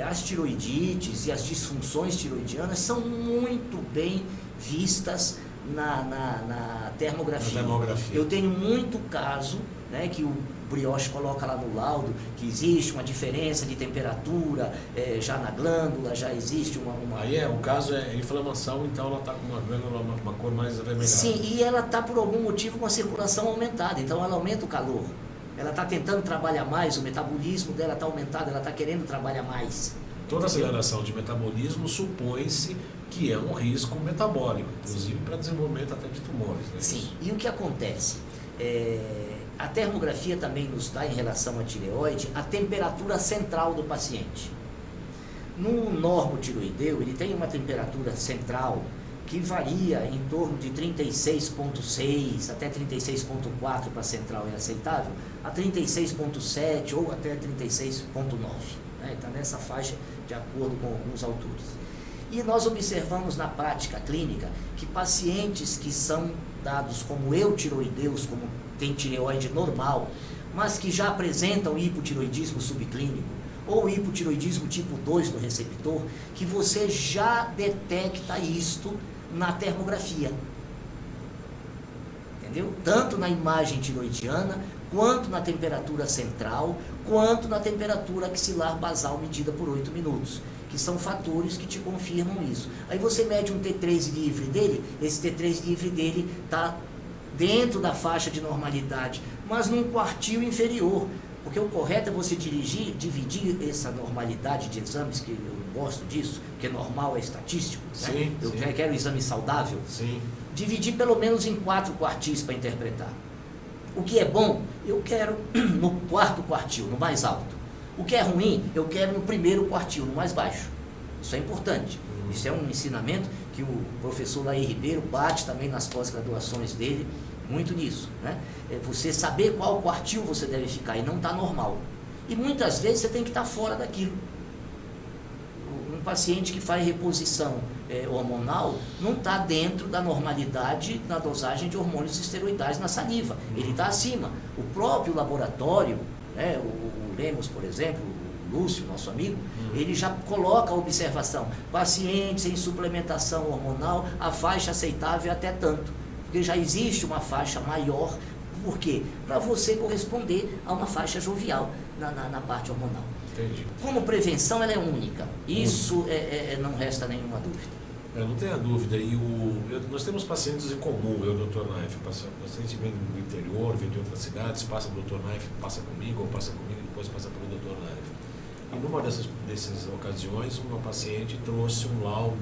as tiroidites e as disfunções tiroidianas são muito bem vistas na termografia. Eu tenho muito caso, né, que o Brioche coloca lá no laudo, que existe uma diferença de temperatura já na glândula, já existe uma... Aí o caso é inflamação, então ela está com uma glândula, uma cor mais avermelhada. Sim, e ela está por algum motivo com a circulação aumentada, então ela aumenta o calor. Ela está tentando trabalhar mais, o metabolismo dela está aumentado, ela está querendo trabalhar mais. Toda aceleração de metabolismo supõe-se que é um risco metabólico, inclusive para desenvolvimento até de tumores. Né? Sim, e o que acontece? A termografia também nos dá, em relação à tireoide, a temperatura central do paciente. No normotiroideu, ele tem uma temperatura central que varia em torno de 36,6 até 36,4 para central é aceitável, a 36,7 ou até 36,9. Né? Está nessa faixa de acordo com alguns autores. E nós observamos na prática clínica que pacientes que são dados como eutiroideus, como tem tireoide normal, mas que já apresentam hipotiroidismo subclínico ou hipotiroidismo tipo 2 no receptor, que você já detecta isto na termografia. Entendeu? Tanto na imagem tiroidiana, quanto na temperatura central, quanto na temperatura axilar basal medida por 8 minutos. Que são fatores que te confirmam isso. Aí você mede um T3 livre dele, esse T3 livre dele está dentro da faixa de normalidade, mas num quartil inferior, porque o correto é você dividir essa normalidade de exames, que eu gosto disso, porque normal é estatístico, sim, né? Eu quero exame saudável, dividir pelo menos em 4 quartis para interpretar. O que é bom, eu quero no 4º quartil, no mais alto. O que é ruim, eu quero no 1º quartil, no mais baixo. Isso é importante. Isso é um ensinamento que o professor Laí Ribeiro bate também nas pós-graduações dele, muito nisso. Né? É você saber qual quartil você deve ficar e não está normal. E muitas vezes você tem que estar fora daquilo. Um paciente que faz reposição hormonal não está dentro da normalidade na dosagem de hormônios esteroidais na saliva. Ele está acima. O próprio laboratório, né, o Lemos, por exemplo, o Lúcio, nosso amigo, ele já coloca a observação. Pacientes em suplementação hormonal, a faixa aceitável é até tanto. Porque já existe uma faixa maior. Por quê? Para você corresponder a uma faixa jovial na parte hormonal. Entendi. Como prevenção, ela é única. Isso não resta nenhuma dúvida. Não tenha dúvida. Nós temos pacientes em comum, eu e o Dr. Naif. Paciente vem do interior, vem de outras cidades, passa do Dr. Naif, passa comigo, ou passa comigo e depois passa pelo Dr. Naif. E numa dessas ocasiões, uma paciente trouxe um laudo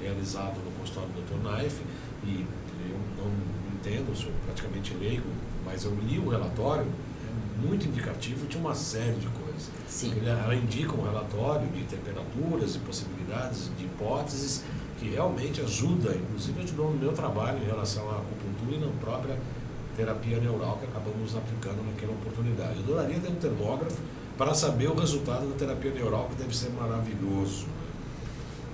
realizado no consultório do Dr. Naif, e eu não entendo, sou praticamente leigo, mas eu li o relatório, é muito indicativo de uma série de coisas. exames. Sim. Ela indica um relatório de temperaturas e possibilidades de hipóteses que realmente ajuda, inclusive ajudou no meu trabalho em relação à acupuntura e na própria terapia neural que acabamos aplicando naquela oportunidade. Eu adoraria ter um termógrafo para saber o resultado da terapia neural, que deve ser maravilhoso.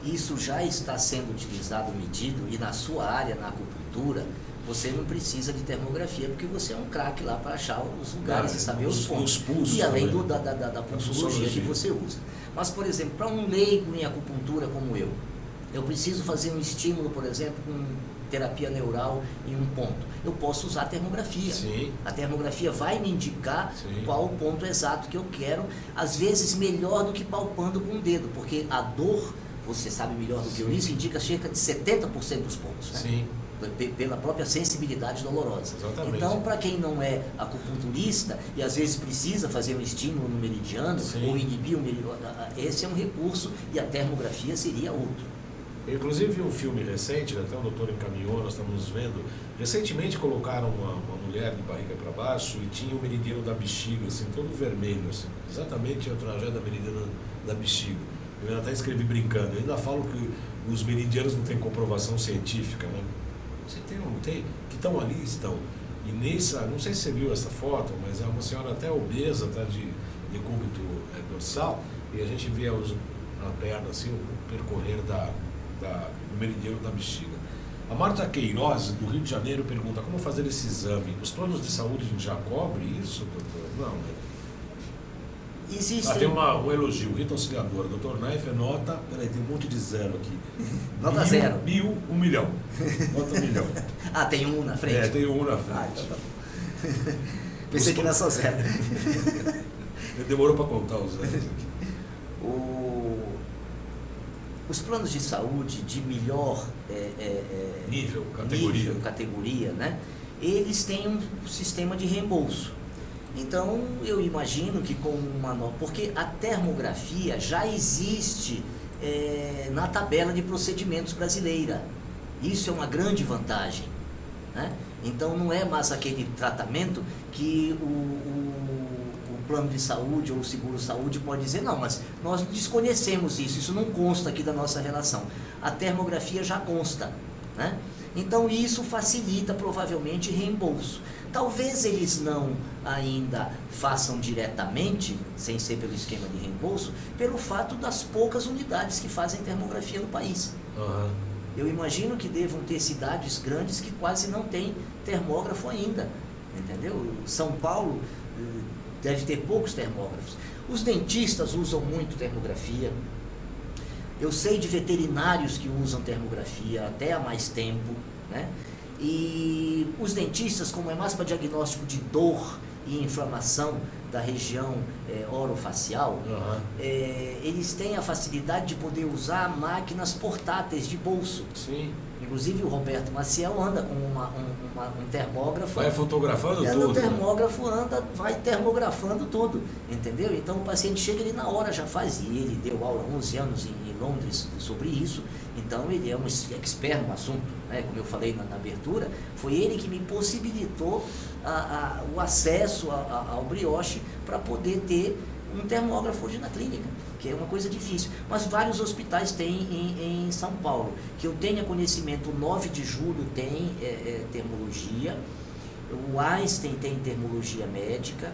Isso já está sendo utilizado, medido, e na sua área, na acupuntura, você não precisa de termografia, porque você é um craque lá para achar os lugares e saber os pontos. Pulsos, e além também. da pulsologia que você usa. Mas, por exemplo, para um leigo em acupuntura como eu preciso fazer um estímulo, por exemplo, com terapia neural em um ponto. Eu posso usar a termografia. Sim. A termografia vai me indicar Sim. qual o ponto exato que eu quero, às vezes melhor do que palpando com o dedo, porque a dor, você sabe melhor do que eu, isso indica cerca de 70% dos pontos, né? Sim. Pela própria sensibilidade dolorosa. Exatamente. Então, para quem não é acupunturista e às vezes precisa fazer um estímulo no meridiano, Sim. ou inibir o meridiano, esse é um recurso e a termografia seria outro. Inclusive um filme recente, até o doutor encaminhou, nós estamos vendo, recentemente colocaram uma mulher de barriga para baixo e tinha o meridiano da bexiga, assim, todo vermelho, assim, exatamente o trajeto da meridiana da bexiga. Eu até escrevi brincando, eu ainda falo que os meridianos não têm comprovação científica, né? Você tem ou não tem? Que estão ali, estão. E nessa, não sei se você viu essa foto, mas é uma senhora até obesa, tá, de decúbito dorsal, e a gente vê na perna, assim, o percorrer do meridiano da bexiga. A Marta Queiroz, do Rio de Janeiro, pergunta como fazer esse exame. Os planos de saúde a gente já cobre isso, doutor? Não, né? Existem... Tem um elogio, Rita Auxiliadora, doutor Naif, nota, peraí, tem um monte de zero aqui. Nota 0. 1.000, 1 milhão. Nota 1 milhão. Ah, tem um na frente? Tem um na frente. Ah, então tá bom. Pensei que era só 0. Demorou para contar os zeros aqui. Os planos de saúde de melhor nível, categoria, né? Eles têm um sistema de reembolso. Então, eu imagino que com uma nova... Porque a termografia já existe na tabela de procedimentos brasileira. Isso é uma grande vantagem, né? Então, não é mais aquele tratamento que o plano de saúde ou o seguro-saúde pode dizer, não, mas nós desconhecemos isso não consta aqui da nossa relação. A termografia já consta, né? Então, isso facilita provavelmente reembolso. Talvez eles não ainda façam diretamente, sem ser pelo esquema de reembolso, pelo fato das poucas unidades que fazem termografia no país. Uhum. Eu imagino que devam ter cidades grandes que quase não têm termógrafo ainda, entendeu? São Paulo deve ter poucos termógrafos. Os dentistas usam muito termografia. Eu sei de veterinários que usam termografia até há mais tempo, né? E os dentistas, como é mais para diagnóstico de dor e inflamação da região orofacial, eles têm a facilidade de poder usar máquinas portáteis de bolso. Sim. Inclusive o Roberto Maciel anda com um termógrafo. Vai fotografando tudo. O termógrafo vai termografando tudo, entendeu? Então o paciente chega ali na hora, já faz. E ele deu aula há 11 anos em Londres sobre isso, então ele é um expert no assunto, né? Como eu falei na abertura, foi ele que me possibilitou o acesso ao brioche para poder ter um termógrafo hoje na clínica, que é uma coisa difícil. Mas vários hospitais têm em São Paulo. Que eu tenha conhecimento, o 9 de julho tem termologia, o Einstein tem termologia médica,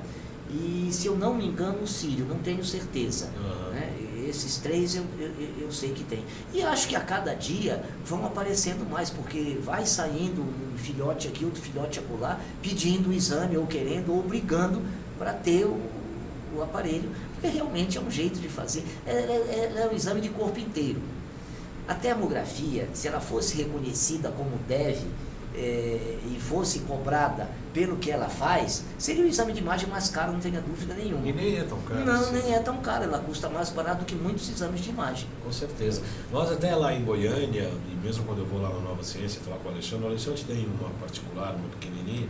e se eu não me engano o Sírio, não tenho certeza. Né? Esses três eu sei que tem. E acho que a cada dia vão aparecendo mais, porque vai saindo um filhote aqui, outro filhote acolá, pedindo o exame, ou querendo, ou brigando para ter o aparelho, porque realmente é um jeito de fazer, é um exame de corpo inteiro. A termografia, se ela fosse reconhecida como deve e fosse cobrada pelo que ela faz, seria um exame de imagem mais caro, não tenha dúvida nenhuma. E nem é tão caro. Não, assim. nem é tão caro, ela custa mais barato do que muitos exames de imagem. Com certeza. Nós até lá em Goiânia, e mesmo quando eu vou lá na Nova Ciência falar com o Alexandre tem uma particular, uma pequenininha,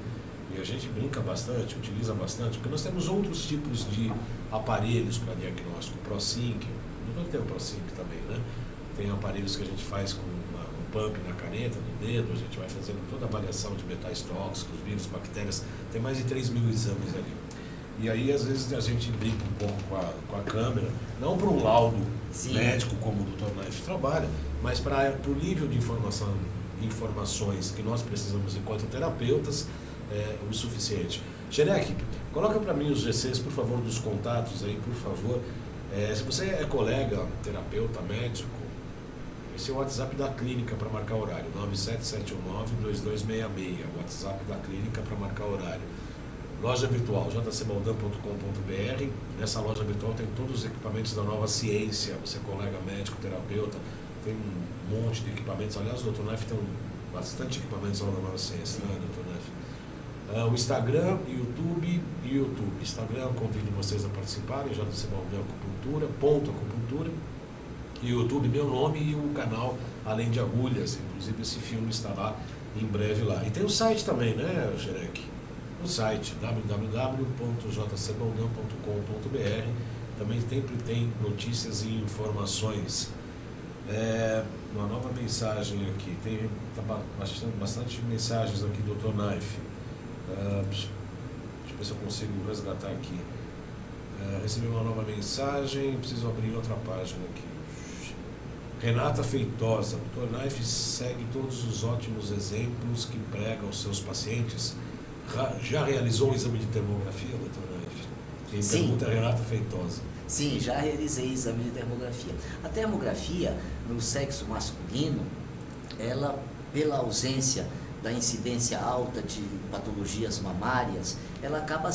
e a gente brinca bastante, utiliza bastante, porque nós temos outros tipos de aparelhos para diagnóstico. O ProSync, não tem o ProSync também, né? Tem aparelhos que a gente faz com um pump na caneta, no dedo, a gente vai fazendo toda a avaliação de metais tóxicos, vírus, bactérias, tem mais de 3.000 exames ali. E aí, às vezes, a gente brinca um pouco com a câmera, não para um laudo médico, como o Dr. Naif trabalha, mas para o nível de informações que nós precisamos enquanto terapeutas, o suficiente. Xerec, coloca para mim os GCs, por favor, dos contatos aí, por favor. Se você é colega, terapeuta, médico, esse é o WhatsApp da clínica para marcar horário, 97719-2266, WhatsApp da clínica para marcar horário. Loja virtual, jcbaldan.com.br. Nessa loja virtual tem todos os equipamentos da Nova Ciência. Você é colega médico, terapeuta, tem um monte de equipamentos. Aliás, o Dr. Naif tem bastante equipamentos lá da Nova Ciência, né, Dr. Naif? O Instagram, YouTube e YouTube. Instagram, convido vocês a participarem, jcbaldan.acupuntura. E YouTube, meu nome e o canal Além de Agulhas. Inclusive, esse filme estará em breve lá. E tem o site também, né, Xerec? O site www.jcbaldan.com.br também sempre tem notícias e informações. Uma nova mensagem aqui, tem bastante mensagens aqui do Dr. Naif. Deixa eu ver se eu consigo resgatar aqui. Recebi uma nova mensagem, preciso abrir outra página aqui. Renata Feitosa, Dr. Naif segue todos os ótimos exemplos que prega aos seus pacientes. Já realizou um exame de termografia, Dr. Naif? Quem pergunta é Renata Feitosa. Sim, já realizei exame de termografia. A termografia no sexo masculino, ela, pela ausência da incidência alta de patologias mamárias, ela acaba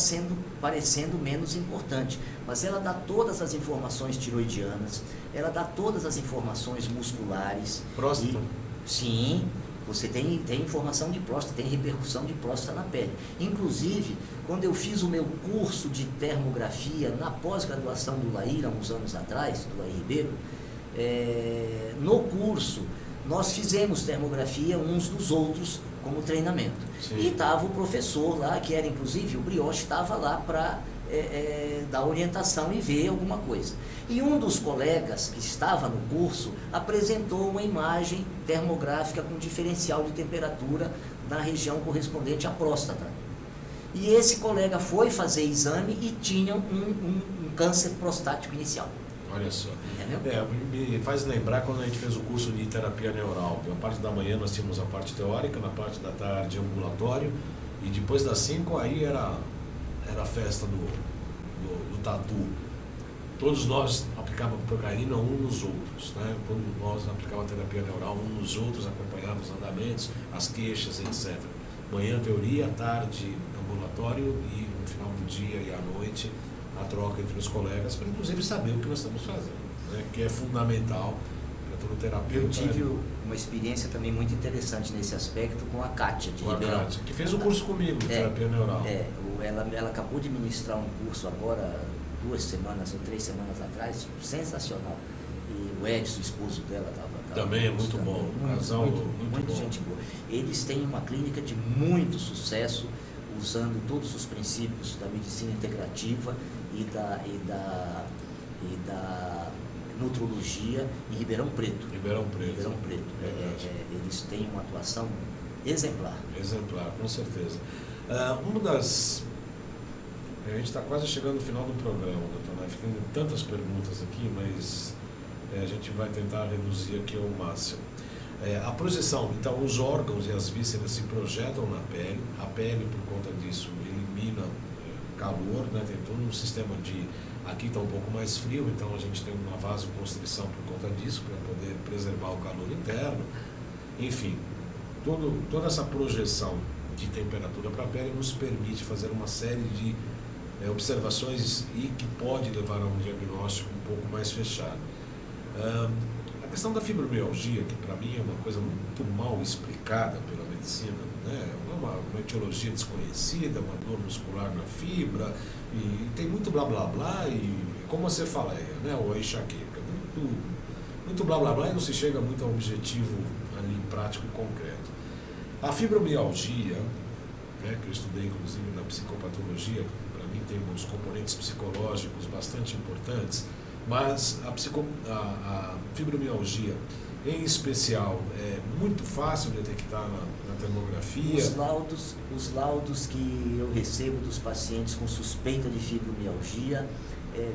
parecendo menos importante, mas ela dá todas as informações tiroidianas, ela dá todas as informações musculares. Próstata? Sim. Você tem informação de próstata, tem repercussão de próstata na pele. Inclusive, quando eu fiz o meu curso de termografia na pós-graduação do Laíra, uns anos atrás, do Laíra Ribeiro, no curso nós fizemos termografia uns dos outros como treinamento. Sim. E estava o professor lá, que era inclusive o Brioche, estava lá para dar orientação e ver alguma coisa. E um dos colegas que estava no curso apresentou uma imagem termográfica com diferencial de temperatura na região correspondente à próstata. E esse colega foi fazer exame e tinha um câncer prostático inicial. Olha só. Entendeu? Me faz lembrar quando a gente fez o curso de terapia neural. Na parte da manhã nós tínhamos a parte teórica, na parte da tarde ambulatório, e depois das 5 aí era a festa do tatu. Todos nós aplicávamos procaína um nos outros, né? Quando nós aplicávamos terapia neural um nos outros, acompanhávamos os andamentos, as queixas, etc. Manhã teoria, tarde ambulatório e no final do dia e à noite a troca entre os colegas, para inclusive saber o que nós estamos fazendo, né? Que é fundamental para todo terapeuta. Eu tive uma experiência também muito interessante nesse aspecto com a Kátia de Ribeirão. Kátia, que fez o curso comigo de terapia neural. Ela acabou de ministrar um curso agora, 2 semanas ou 3 semanas atrás, sensacional. E o Edson, o esposo dela, estava também é muito bom, muito gente boa. Eles têm uma clínica de muito sucesso, usando todos os princípios da medicina integrativa e da nutrologia em Ribeirão Preto. Eles têm uma atuação exemplar. Exemplar, com certeza. A gente está quase chegando no final do programa, doutor Naif. Tem tantas perguntas aqui, mas a gente vai tentar reduzir aqui ao máximo. A projeção, então os órgãos e as vísceras se projetam na pele, a pele por conta disso elimina calor, né? Tem todo um sistema de, aqui está um pouco mais frio, então a gente tem uma vasoconstrição por conta disso, para poder preservar o calor interno, enfim, toda essa projeção de temperatura para a pele nos permite fazer uma série de observações e que pode levar a um diagnóstico um pouco mais fechado. A questão da fibromialgia, que para mim é uma coisa muito mal explicada pela medicina, né? É uma etiologia desconhecida, uma dor muscular na fibra, e tem muito blá blá blá, e como você fala, né? Ou a enxaqueca, muito blá blá blá, e não se chega muito a um objetivo ali prático e concreto. A fibromialgia, né, que eu estudei inclusive na psicopatologia, para mim tem uns componentes psicológicos bastante importantes. Mas a fibromialgia, em especial, é muito fácil detectar na termografia? Os laudos que eu recebo dos pacientes com suspeita de fibromialgia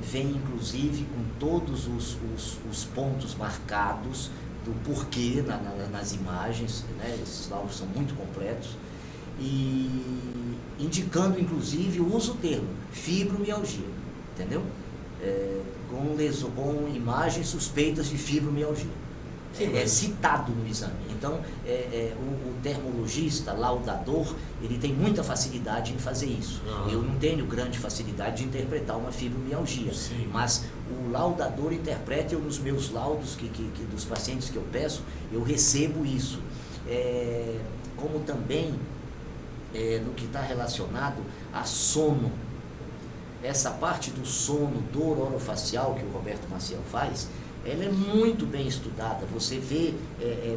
vêm inclusive com todos os pontos marcados do porquê nas imagens, né? Esses laudos são muito completos e indicando inclusive o uso termo fibromialgia, entendeu? Com imagens suspeitas de fibromialgia. É citado no exame. Então, o termologista, laudador, ele tem muita facilidade em fazer isso. Eu não tenho grande facilidade de interpretar uma fibromialgia, mas o laudador interpreta, eu nos meus laudos dos pacientes que eu peço, eu recebo isso. Como também no que está relacionado a sono. Essa parte do sono, dor orofacial que o Roberto Maciel faz, ela é muito bem estudada. Você vê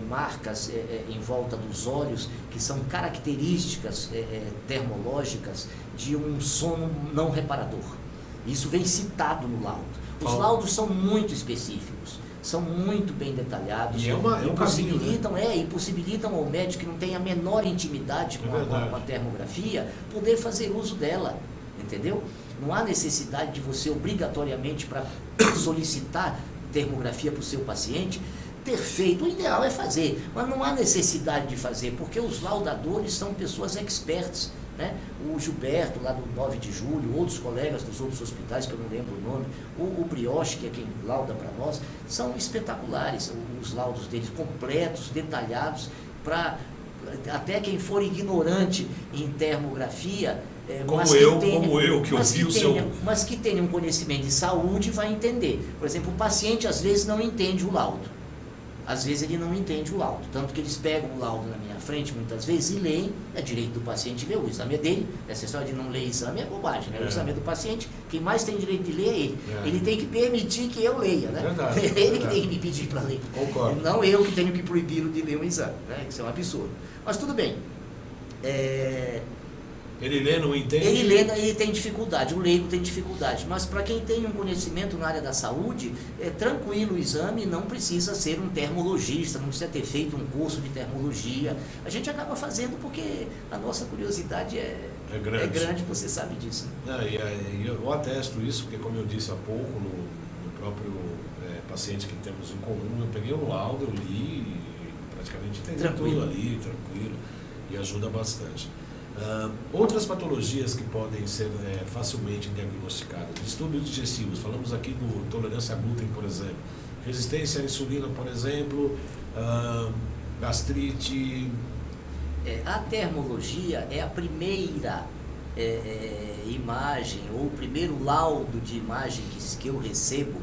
marcas em volta dos olhos que são características termológicas de um sono não reparador. Isso vem citado no laudo. Os laudos são muito específicos, são muito bem detalhados e possibilitam ao médico que não tem a menor intimidade com a termografia poder fazer uso dela, entendeu? Não há necessidade de você obrigatoriamente, para solicitar termografia para o seu paciente, ter feito. O ideal é fazer, mas não há necessidade de fazer, porque os laudadores são pessoas expertas, né? O Gilberto, lá do 9 de julho, outros colegas dos outros hospitais, que eu não lembro o nome, o Brioche, que é quem lauda para nós, são espetaculares, os laudos deles, completos, detalhados, para até quem for ignorante em termografia, mas que tenha um conhecimento de saúde, vai entender. Por exemplo, o paciente às vezes não entende o laudo. Às vezes ele não entende o laudo. Tanto que eles pegam o laudo na minha frente, muitas vezes, e leem. É direito do paciente ler, o exame é dele. Essa história de não ler exame é bobagem, né? O exame é do paciente, quem mais tem direito de ler é ele. Ele tem que permitir que eu leia, né? Ele que tem que me pedir para ler. Concordo. Não eu que tenho que proibi-lo de ler um exame, né? Isso é um absurdo. Mas tudo bem. Ele lê, não entende? Ele lê, ele tem dificuldade, o leigo tem dificuldade, mas para quem tem um conhecimento na área da saúde, é tranquilo o exame, não precisa ser um termologista, não precisa ter feito um curso de termologia. A gente acaba fazendo porque a nossa curiosidade é grande, você sabe disso. Né? Eu atesto isso, porque como eu disse há pouco, no próprio paciente que temos em comum, eu peguei o laudo, eu li e praticamente entendi tudo ali, tranquilo, e ajuda bastante. Outras patologias que podem ser facilmente diagnosticadas, distúrbios digestivos, falamos aqui do tolerância a glúten, por exemplo, resistência à insulina, por exemplo, gastrite. A termologia é a primeira imagem, ou o primeiro laudo de imagem que eu recebo,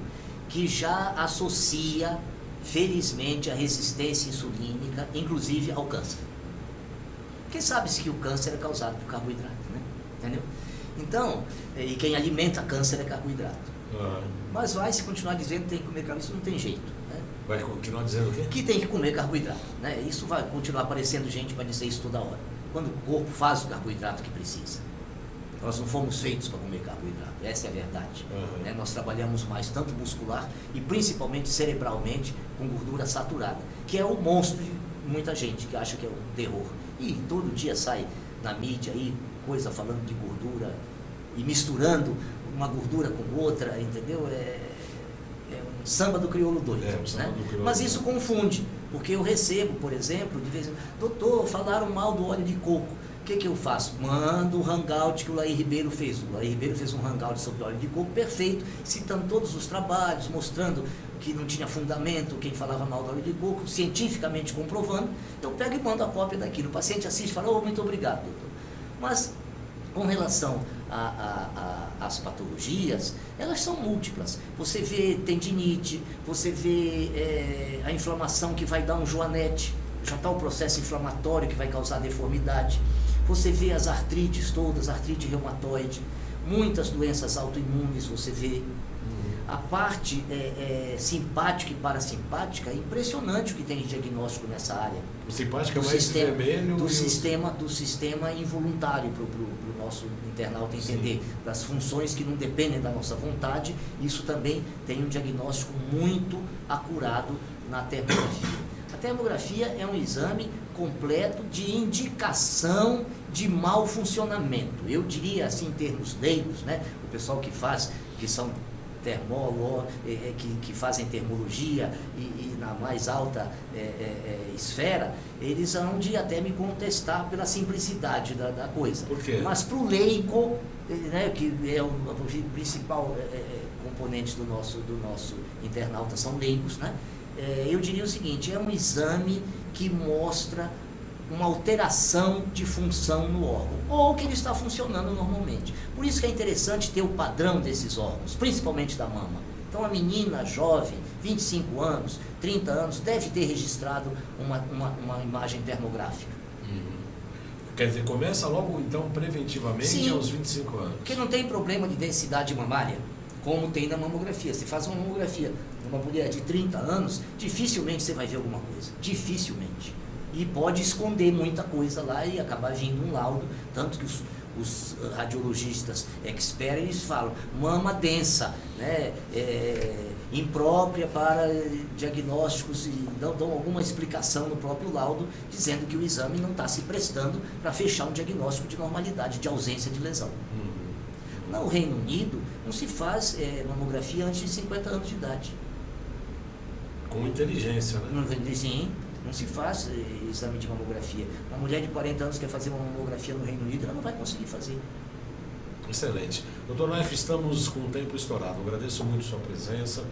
que já associa, felizmente, a resistência insulínica, inclusive ao câncer. Porque sabe-se que o câncer é causado por carboidrato, né? Entendeu? Então, e quem alimenta câncer é carboidrato. Mas vai se continuar dizendo que tem que comer carboidrato, isso não tem jeito, né? Vai continuar dizendo o quê? Que tem que comer carboidrato, né? Isso vai continuar aparecendo gente para dizer isso toda hora. Quando o corpo faz o carboidrato que precisa. Nós não fomos feitos para comer carboidrato, essa é a verdade. Né? Nós trabalhamos mais tanto muscular e principalmente cerebralmente com gordura saturada, que é o monstro de muita gente que acha que é o terror. E todo dia sai na mídia aí coisa falando de gordura e misturando uma gordura com outra, entendeu? É um samba do crioulo doido, né? Mas isso confunde, porque eu recebo, por exemplo, de vez em quando, doutor, falaram mal do óleo de coco. O que eu faço? Mando o hangout que o Laí Ribeiro fez. O Laí Ribeiro fez um hangout sobre óleo de coco perfeito, citando todos os trabalhos, mostrando que não tinha fundamento quem falava mal do óleo de coco, cientificamente comprovando. Eu pego e mando a cópia daquilo. O paciente assiste e fala, muito obrigado, doutor. Mas, com relação às patologias, elas são múltiplas. Você vê tendinite, você vê a inflamação que vai dar um joanete, já está o processo inflamatório que vai causar deformidade. Você vê as artrites todas, artrite reumatoide, muitas doenças autoimunes você vê. A parte simpática e parasimpática, é impressionante o que tem de diagnóstico nessa área. O simpático é mais vermelho. Do sistema involuntário para o nosso internauta entender, das funções que não dependem da nossa vontade, isso também tem um diagnóstico muito acurado na termografia. A termografia é um exame completo de indicação de mau funcionamento. Eu diria assim, em termos leigos, né? O pessoal que são termólogos, que fazem termologia e na mais alta esfera, eles vão de até me contestar pela simplicidade da coisa. Por quê? Mas para o leigo, né, que é o principal componente do nosso internauta, são leigos, né? Eu diria o seguinte, é um exame que mostra uma alteração de função no órgão, ou que ele está funcionando normalmente. Por isso que é interessante ter o padrão desses órgãos, principalmente da mama. Então a menina jovem, 25 anos, 30 anos, deve ter registrado uma imagem termográfica. Quer dizer, começa logo então preventivamente. Sim, aos 25 anos. Porque não tem problema de densidade mamária, como tem na mamografia. Se faz uma mamografia numa mulher de 30 anos, dificilmente você vai ver alguma coisa. Dificilmente. E pode esconder muita coisa lá e acabar vindo um laudo, tanto que os radiologistas experts, eles falam mama densa, né, imprópria para diagnósticos, e dão alguma explicação no próprio laudo, dizendo que o exame não está se prestando para fechar um diagnóstico de normalidade, de ausência de lesão. No Reino Unido, não se faz mamografia antes de 50 anos de idade. Com inteligência, né? Sim. Não se faz exame de mamografia. Uma mulher de 40 anos quer fazer uma mamografia no Reino Unido, ela não vai conseguir fazer. Excelente. Doutor Naif, estamos com o tempo estourado. Eu agradeço muito a sua presença.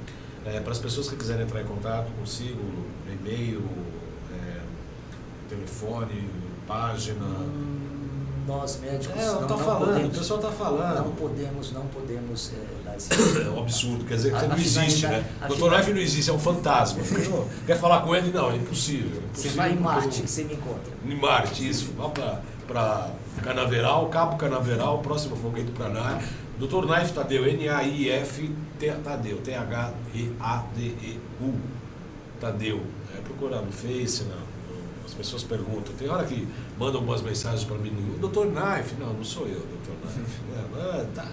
Para as pessoas que quiserem entrar em contato consigo, e-mail, telefone, página... Nós médicos o pessoal está falando. Não podemos dar esse... É um absurdo, quer dizer que não existe, né? O Dr. Naif não existe, é um fantasma. Quer falar com ele? Não, é impossível. Você vai em Marte, que você me encontra. Em Marte, isso. Vá para Canaveral, Cabo Canaveral, próximo foguete para Naif. Dr. Naif Tadeu, Naif Tadeu, T-H-D-E-U, Tadeu. Procurar no Face, as pessoas perguntam, tem hora que mandam algumas mensagens para mim no Dr. Naif, não sou eu, Dr. Naif. Tá.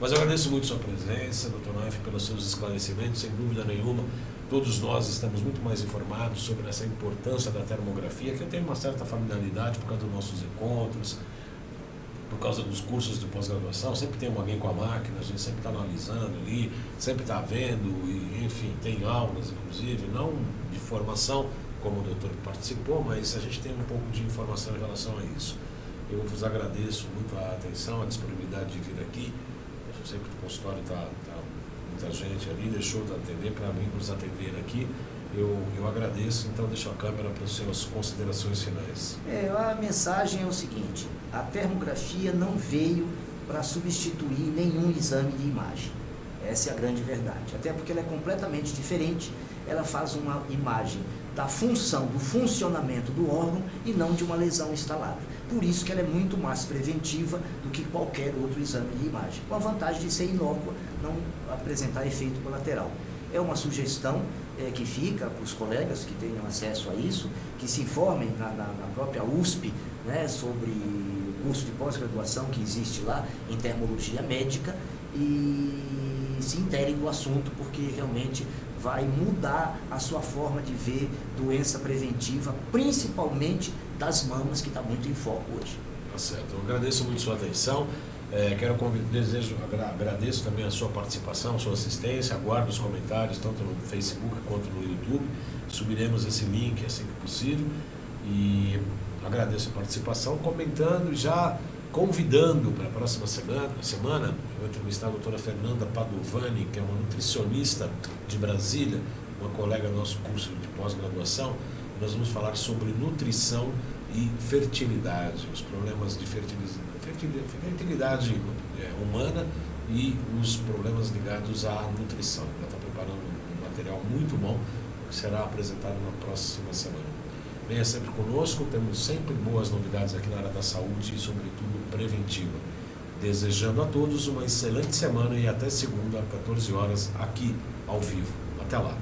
Mas eu agradeço muito a sua presença, Dr. Naif, pelos seus esclarecimentos, sem dúvida nenhuma. Todos nós estamos muito mais informados sobre essa importância da termografia, que eu tenho uma certa familiaridade por causa dos nossos encontros, por causa dos cursos de pós-graduação, sempre tem alguém com a máquina, a gente sempre está analisando ali, sempre está vendo, e, enfim, tem aulas, inclusive, não de formação, como o doutor participou, mas a gente tem um pouco de informação em relação a isso. Eu vos agradeço muito a atenção, a disponibilidade de vir aqui. Eu sei que o consultório está muita gente ali, deixou de atender para mim nos atender aqui. Eu agradeço, então deixo a câmera para as suas considerações finais. A mensagem é o seguinte, a termografia não veio para substituir nenhum exame de imagem. Essa é a grande verdade, até porque ela é completamente diferente, ela faz uma imagem da função, do funcionamento do órgão e não de uma lesão instalada. Por isso que ela é muito mais preventiva do que qualquer outro exame de imagem, com a vantagem de ser inócua, não apresentar efeito colateral. É uma sugestão que fica para os colegas que tenham acesso a isso, que se informem na própria USP, né, sobre o curso de pós-graduação que existe lá em termologia médica e se interem do assunto, porque realmente vai mudar a sua forma de ver doença preventiva, principalmente das mamas, que está muito em foco hoje. Tá certo. Eu agradeço muito a sua atenção. Agradeço também a sua participação, a sua assistência. Aguardo os comentários, tanto no Facebook quanto no YouTube. Subiremos esse link assim que possível. E agradeço a participação, comentando e já convidando para a próxima semana, eu vou entrevistar a doutora Fernanda Padovani, que é uma nutricionista de Brasília, uma colega do nosso curso de pós-graduação. Nós vamos falar sobre nutrição e fertilidade, os problemas de fertilidade humana e os problemas ligados à nutrição. Ela está preparando um material muito bom que será apresentado na próxima semana. Venha sempre conosco, temos sempre boas novidades aqui na área da saúde e, sobretudo, preventiva. Desejando a todos uma excelente semana e até segunda, às 14 horas, aqui ao vivo. Até lá!